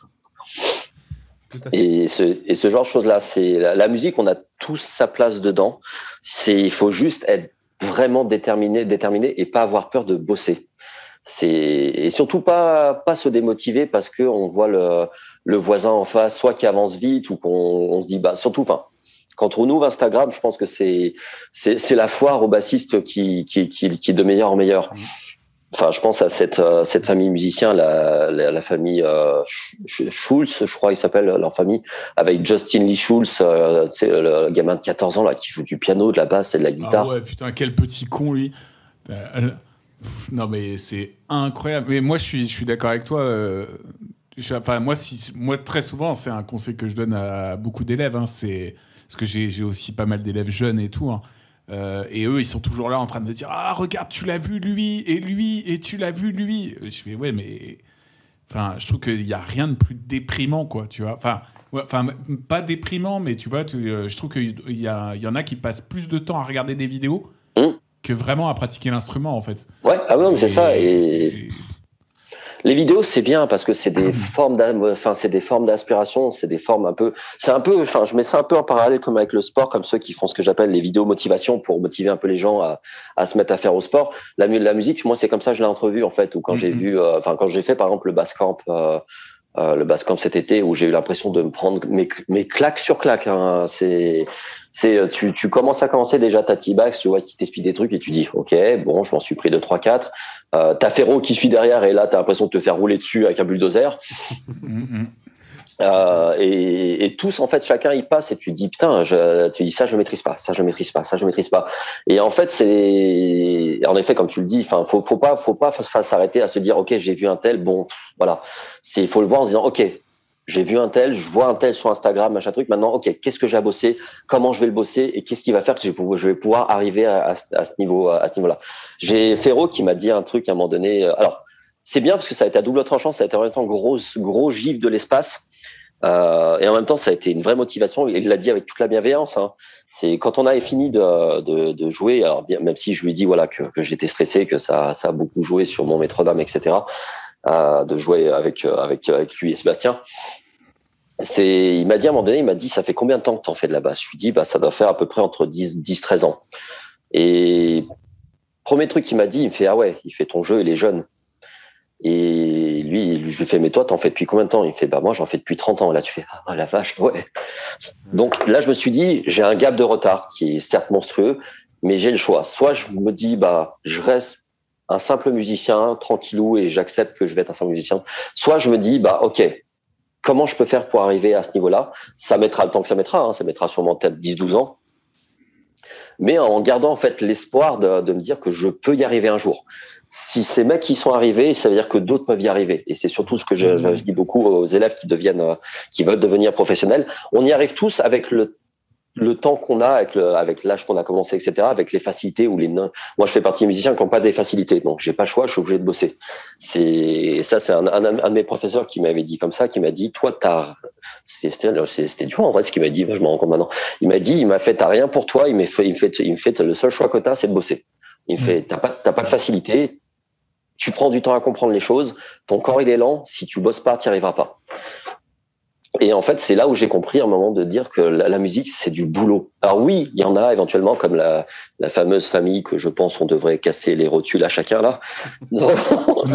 Et ce genre de choses-là, c'est la musique, on a tous sa place dedans. Il faut juste être vraiment déterminé et pas avoir peur de bosser. Et surtout pas se démotiver parce que on voit le voisin en face, soit qui avance vite ou qu'on se dit bah surtout, quand on ouvre Instagram, je pense que c'est la foire aux bassistes qui est de meilleur en meilleur. Enfin, je pense à cette famille musicien, la famille Schulz, je crois, ils s'appellent leur famille, avec Justin Lee Schulz, c'est le gamin de 14 ans là qui joue du piano, de la basse et de la guitare. Ah ouais, putain, quel petit con lui. Non mais c'est incroyable. Mais moi je suis d'accord avec toi. Moi très souvent c'est un conseil que je donne à beaucoup d'élèves. Hein, c'est parce que j'ai aussi pas mal d'élèves jeunes et tout. Hein. Et eux ils sont toujours là en train de me dire ah regarde tu l'as vu lui et tu l'as vu lui. Je fais ouais mais je trouve qu'il y a rien de plus déprimant quoi tu vois. Pas déprimant mais tu vois je trouve qu'il y en a qui passent plus de temps à regarder des vidéos que vraiment à pratiquer l'instrument en fait. Ouais, ah oui, c'est ça. Et les vidéos, c'est bien parce que c'est des formes d'inspiration, c'est des formes je mets ça un peu en parallèle comme avec le sport, comme ceux qui font ce que j'appelle les vidéos motivation pour motiver un peu les gens à se mettre à faire au sport. La musique, moi, c'est comme ça que je l'ai entrevue en fait, ou quand j'ai vu, quand j'ai fait par exemple le Basscamp cet été où j'ai eu l'impression de me prendre mes claques sur claques. Hein. Tu commences à commencer déjà ta T-Bax, tu vois, qui t'explique des trucs et tu dis, ok, bon, je m'en suis pris 2, 3, 4. T'as Ferro qui suit derrière et là, t'as l'impression de te faire rouler dessus avec un bulldozer. Et tous, en fait, chacun y passe et tu dis, putain, tu dis ça, je maîtrise pas, ça, je maîtrise pas, ça, je maîtrise pas. Et en fait, en effet, comme tu le dis, faut pas s'arrêter à se dire, ok, j'ai vu un tel, bon, voilà. Faut le voir en se disant, ok, j'ai vu un tel, je vois un tel sur Instagram, machin truc. Maintenant, ok, qu'est-ce que j'ai à bosser? Comment je vais le bosser? Et qu'est-ce qui va faire que je vais pouvoir arriver à ce niveau-là? J'ai Ferro qui m'a dit un truc à un moment donné. Alors, c'est bien parce que ça a été à double tranchant, ça a été en même temps gros gif de l'espace. Et en même temps, ça a été une vraie motivation. Il l'a dit avec toute la bienveillance. Hein. C'est quand on avait fini de jouer, alors bien, même si je lui ai dit voilà que j'étais stressé, que ça a beaucoup joué sur mon métronome, etc. De jouer avec lui et Sébastien. Il m'a dit à un moment donné, ça fait combien de temps que tu en fais de la basse? Je lui ai dit ça doit faire à peu près entre 10-13 ans. Et premier truc qu'il m'a dit, il me fait ah ouais, il fait ton jeu, il est jeune. Et lui, je lui ai fait mais toi t'en fais depuis combien de temps? Il me fait moi j'en fais depuis 30 ans. Et là tu fais ah la vache, ouais. Donc là je me suis dit j'ai un gap de retard qui est certes monstrueux, mais j'ai le choix. Soit je me dis je reste un simple musicien tranquillou et j'accepte que je vais être un simple musicien. Soit je me dis ok, comment je peux faire pour arriver à ce niveau-là? Ça mettra le temps que ça mettra, hein, ça mettra sûrement peut-être 10-12 ans. mais en gardant en fait l'espoir de me dire que je peux y arriver un jour. Si ces mecs qui sont arrivés, ça veut dire que d'autres peuvent y arriver. Et c'est surtout ce que je dis beaucoup aux élèves qui veulent devenir professionnels. On y arrive tous avec le temps qu'on a, avec l'âge qu'on a commencé, etc., avec les facilités ou moi, je fais partie des musiciens qui n'ont pas des facilités, donc j'ai pas le choix, je suis obligé de bosser. C'est un de mes professeurs qui m'avait dit comme ça, qui m'a dit, toi, c'était dur en vrai ce qu'il m'a dit, je me rends compte maintenant. Il m'a fait, t'as rien pour toi, il me fait, le seul choix que t'as, c'est de bosser. Il me fait, t'as pas de facilité, tu prends du temps à comprendre les choses, ton corps il est lent, si tu bosses pas, t'y arriveras pas. Et en fait, c'est là où j'ai compris à un moment de dire que la musique, c'est du boulot. Alors oui, il y en a éventuellement, comme la fameuse famille que je pense on devrait casser les rotules à chacun là. Non,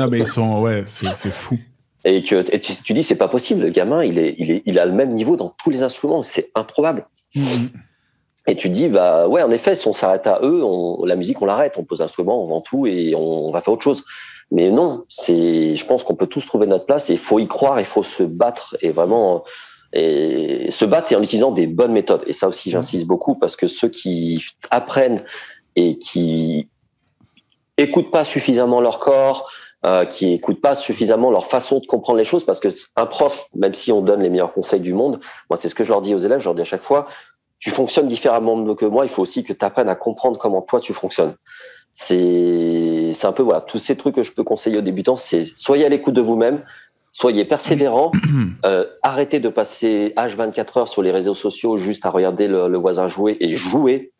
mais c'est fou. Et tu dis, c'est pas possible, le gamin, il a le même niveau dans tous les instruments, c'est improbable. Et tu te dis, bah ouais, en effet, si on s'arrête à eux, la musique, on l'arrête, on pose l'instrument, on vend tout et on va faire autre chose. Mais non, je pense qu'on peut tous trouver notre place et il faut y croire, il faut se battre et vraiment, et se battre et en utilisant des bonnes méthodes. Et ça aussi, j'insiste beaucoup parce que ceux qui apprennent et qui écoutent pas suffisamment leur corps, qui écoutent pas suffisamment leur façon de comprendre les choses, parce que un prof, même si on donne les meilleurs conseils du monde, moi, c'est ce que je leur dis aux élèves, je leur dis à chaque fois, tu fonctionnes différemment que moi, il faut aussi que tu apprennes à comprendre comment toi tu fonctionnes. C'est un peu, voilà, tous ces trucs que je peux conseiller aux débutants, c'est soyez à l'écoute de vous-même, soyez persévérants, arrêtez de passer H24 heures sur les réseaux sociaux juste à regarder le voisin jouer et jouer.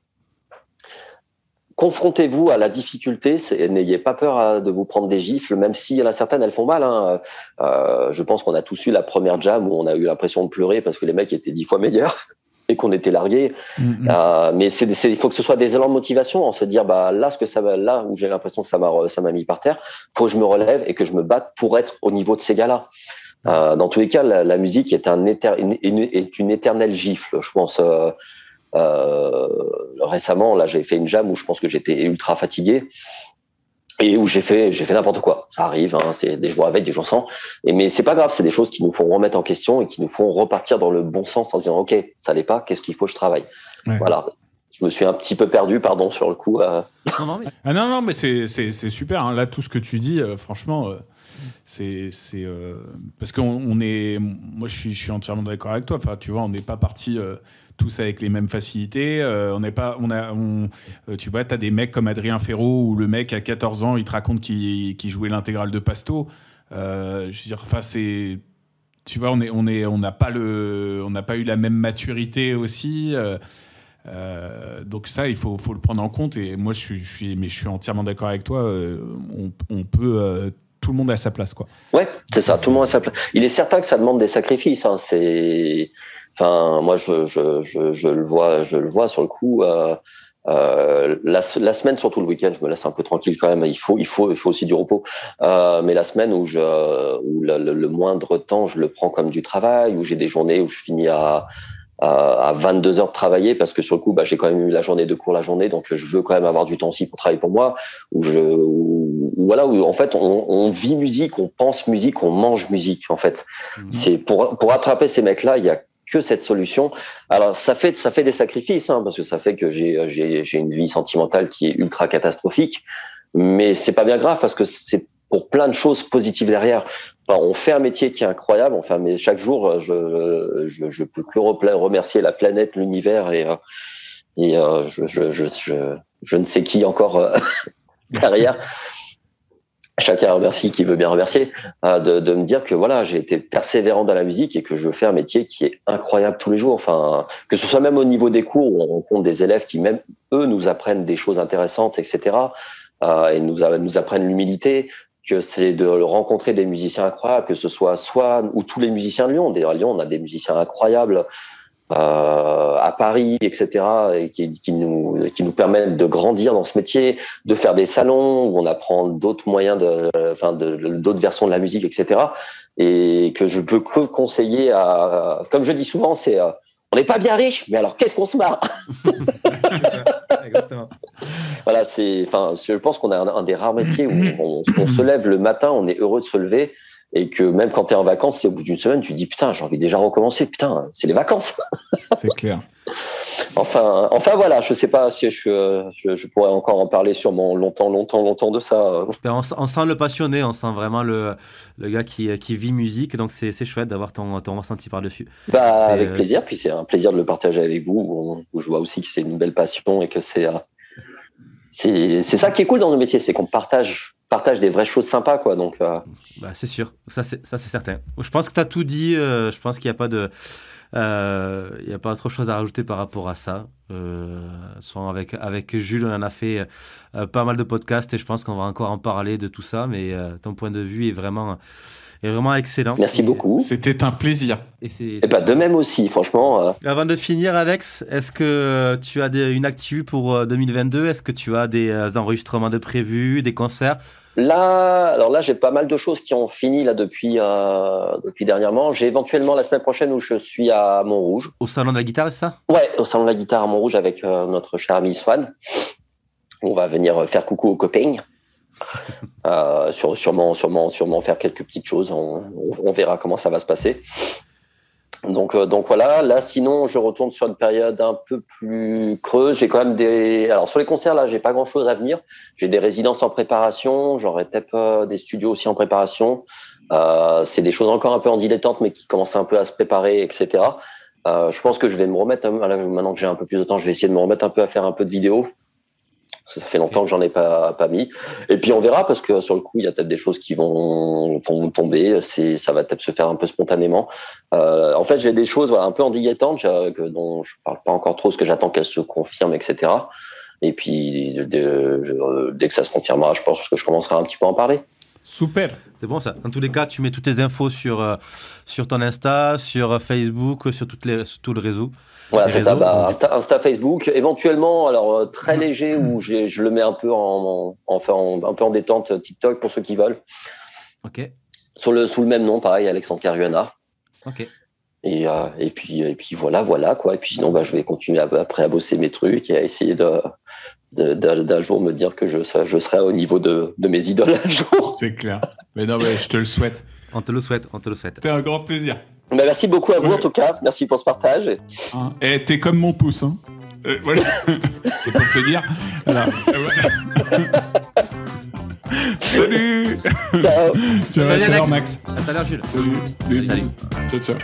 Confrontez-vous à la difficulté, n'ayez pas peur de vous prendre des gifles, même s'il y en a certaines, elles font mal. Hein. Je pense qu'on a tous eu la première jam où on a eu l'impression de pleurer parce que les mecs étaient 10 fois meilleurs et qu'on était largués. Mais il faut que ce soit des élans de motivation, en se dire, bah là, là où j'ai l'impression que ça m'a mis par terre, faut que je me relève et que je me batte pour être au niveau de ces gars-là. Dans tous les cas, la musique est une éternelle gifle, je pense. Récemment, là, j'ai fait une jam où je pense que j'étais ultra fatigué et où j'ai fait n'importe quoi. Ça arrive, hein, c'est des jours avec, des jours sans. Mais c'est pas grave, c'est des choses qui nous font remettre en question et qui nous font repartir dans le bon sens en se disant, ok, ça l'est pas, qu'est-ce qu'il faut que je travaille. Ouais. Voilà. Je me suis un petit peu perdu, pardon, sur le coup. Non, mais c'est super. Hein. Là, tout ce que tu dis, franchement, c'est parce qu'on est. Moi, je suis entièrement d'accord avec toi. Enfin, tu vois, on n'est pas parti tous avec les mêmes facilités. Tu vois, t'as des mecs comme Adrien Ferro où le mec à 14 ans, il te raconte qu'il jouait l'intégrale de Pasto. Je veux dire, enfin, c'est. Tu vois, on n'a pas eu la même maturité aussi. Donc ça, il faut le prendre en compte. Et moi, je suis entièrement d'accord avec toi. On peut tout le monde a sa place, quoi. Ouais, c'est ça. Tout le monde a sa place. Il est certain que ça demande des sacrifices. Hein. Enfin, moi, je le vois sur le coup. La semaine, surtout le week-end, je me laisse un peu tranquille quand même. Il faut aussi du repos. Mais la semaine où le moindre temps, je le prends comme du travail, où j'ai des journées où je finis à 22 heures de travailler parce que sur le coup, j'ai quand même eu la journée de cours la journée, donc je veux quand même avoir du temps aussi pour travailler pour moi. Où en fait on vit musique, on pense musique, on mange musique en fait. C'est pour attraper ces mecs-là, il y a que cette solution. Alors ça fait des sacrifices, hein, parce que ça fait que j'ai une vie sentimentale qui est ultra catastrophique, mais c'est pas bien grave parce que c'est pour plein de choses positives derrière. Enfin, on fait un métier qui est incroyable. Mais chaque jour, je peux que remercier la planète, l'univers et je ne sais qui encore derrière. Chacun remercie qui veut bien remercier, de me dire que voilà, j'ai été persévérant dans la musique et que je fais un métier qui est incroyable tous les jours. Enfin, que ce soit même au niveau des cours où on rencontre des élèves qui même eux nous apprennent des choses intéressantes, etc. Et nous apprennent l'humilité. Que c'est de rencontrer des musiciens incroyables, que ce soit Swan ou tous les musiciens de Lyon. D'ailleurs, à Lyon, on a des musiciens incroyables à Paris, etc., et qui nous permettent de grandir dans ce métier, de faire des salons où on apprend d'autres moyens, d'autres versions de la musique, etc. Et que je peux que conseiller comme je dis souvent, c'est on n'est pas bien riche, mais alors qu'est-ce qu'on se marre. Exactement. Voilà, je pense qu'on a un des rares métiers où on se lève le matin, on est heureux de se lever, et que même quand tu es en vacances, au bout d'une semaine, tu te dis putain, j'ai envie déjà de recommencer, putain, c'est les vacances. C'est clair. Enfin voilà, je sais pas si je pourrais encore en parler sûrement longtemps de ça. On sent le passionné, on sent vraiment le gars qui vit musique, donc c'est chouette d'avoir ton ressenti par-dessus. Avec plaisir, puis c'est un plaisir de le partager avec vous, où je vois aussi que c'est une belle passion et que c'est ça qui est cool dans nos métiers, c'est qu'on partage des vraies choses sympas, quoi. Donc, c'est sûr, ça c'est certain. Je pense que tu as tout dit, je pense qu'il n'y a pas de... Il n'y a pas autre chose à rajouter par rapport à ça. Avec Jules, on en a fait pas mal de podcasts et je pense qu'on va encore en parler de tout ça, mais ton point de vue est vraiment excellent. Merci beaucoup. C'était un plaisir. Et de même aussi, franchement. Avant de finir, Alex, est-ce que tu as une actu pour 2022 ? Est-ce que tu as des enregistrements de prévus, des concerts ? Là, j'ai pas mal de choses qui ont fini là depuis dernièrement. J'ai éventuellement la semaine prochaine où je suis à Montrouge. Au Salon de la Guitare, c'est ça ? Ouais, au Salon de la Guitare à Montrouge avec notre cher ami Swan. On va venir faire coucou aux copains. Sûrement faire quelques petites choses. On verra comment ça va se passer. Donc voilà. Là, sinon, je retourne sur une période un peu plus creuse. J'ai quand même alors sur les concerts là, j'ai pas grand chose à venir. J'ai des résidences en préparation. J'aurai peut-être des studios aussi en préparation. C'est des choses encore un peu en dilettante, mais qui commencent un peu à se préparer, etc. Je pense que je vais me remettre. Maintenant que j'ai un peu plus de temps, je vais essayer de me remettre un peu à faire un peu de vidéo. Ça fait longtemps que j'en ai pas mis. Et puis on verra, parce que sur le coup, il y a peut-être des choses qui vont tomber. Ça va peut-être se faire un peu spontanément. En fait, j'ai des choses un peu en dilettante dont je parle pas encore trop, parce que j'attends qu'elles se confirment, etc. Et puis dès que ça se confirmera, je pense que je commencerai un petit peu à en parler. Super. C'est bon ça. Dans tous les cas, tu mets toutes tes infos sur ton Insta, sur Facebook, sur tout le réseau. Voilà, c'est ça. Insta, Facebook, éventuellement, alors très léger, où je le mets un peu un peu en détente, TikTok pour ceux qui veulent. Ok. Sous le même nom, pareil, Alexandre Caruana. Ok. Et puis voilà quoi. Et puis sinon, je vais continuer après à bosser mes trucs et à essayer d'un jour me dire que je serai au niveau de mes idoles un jour. C'est clair. Mais non, je te le souhaite. On te le souhaite. C'était un grand plaisir. Merci beaucoup à vous en tout cas. Merci pour ce partage. Et t'es comme mon pouce, hein. Voilà. C'est pour te dire. Alors, Salut. Ciao. Salut Alex. Max. À tout à l'heure Jules. Salut. Ciao.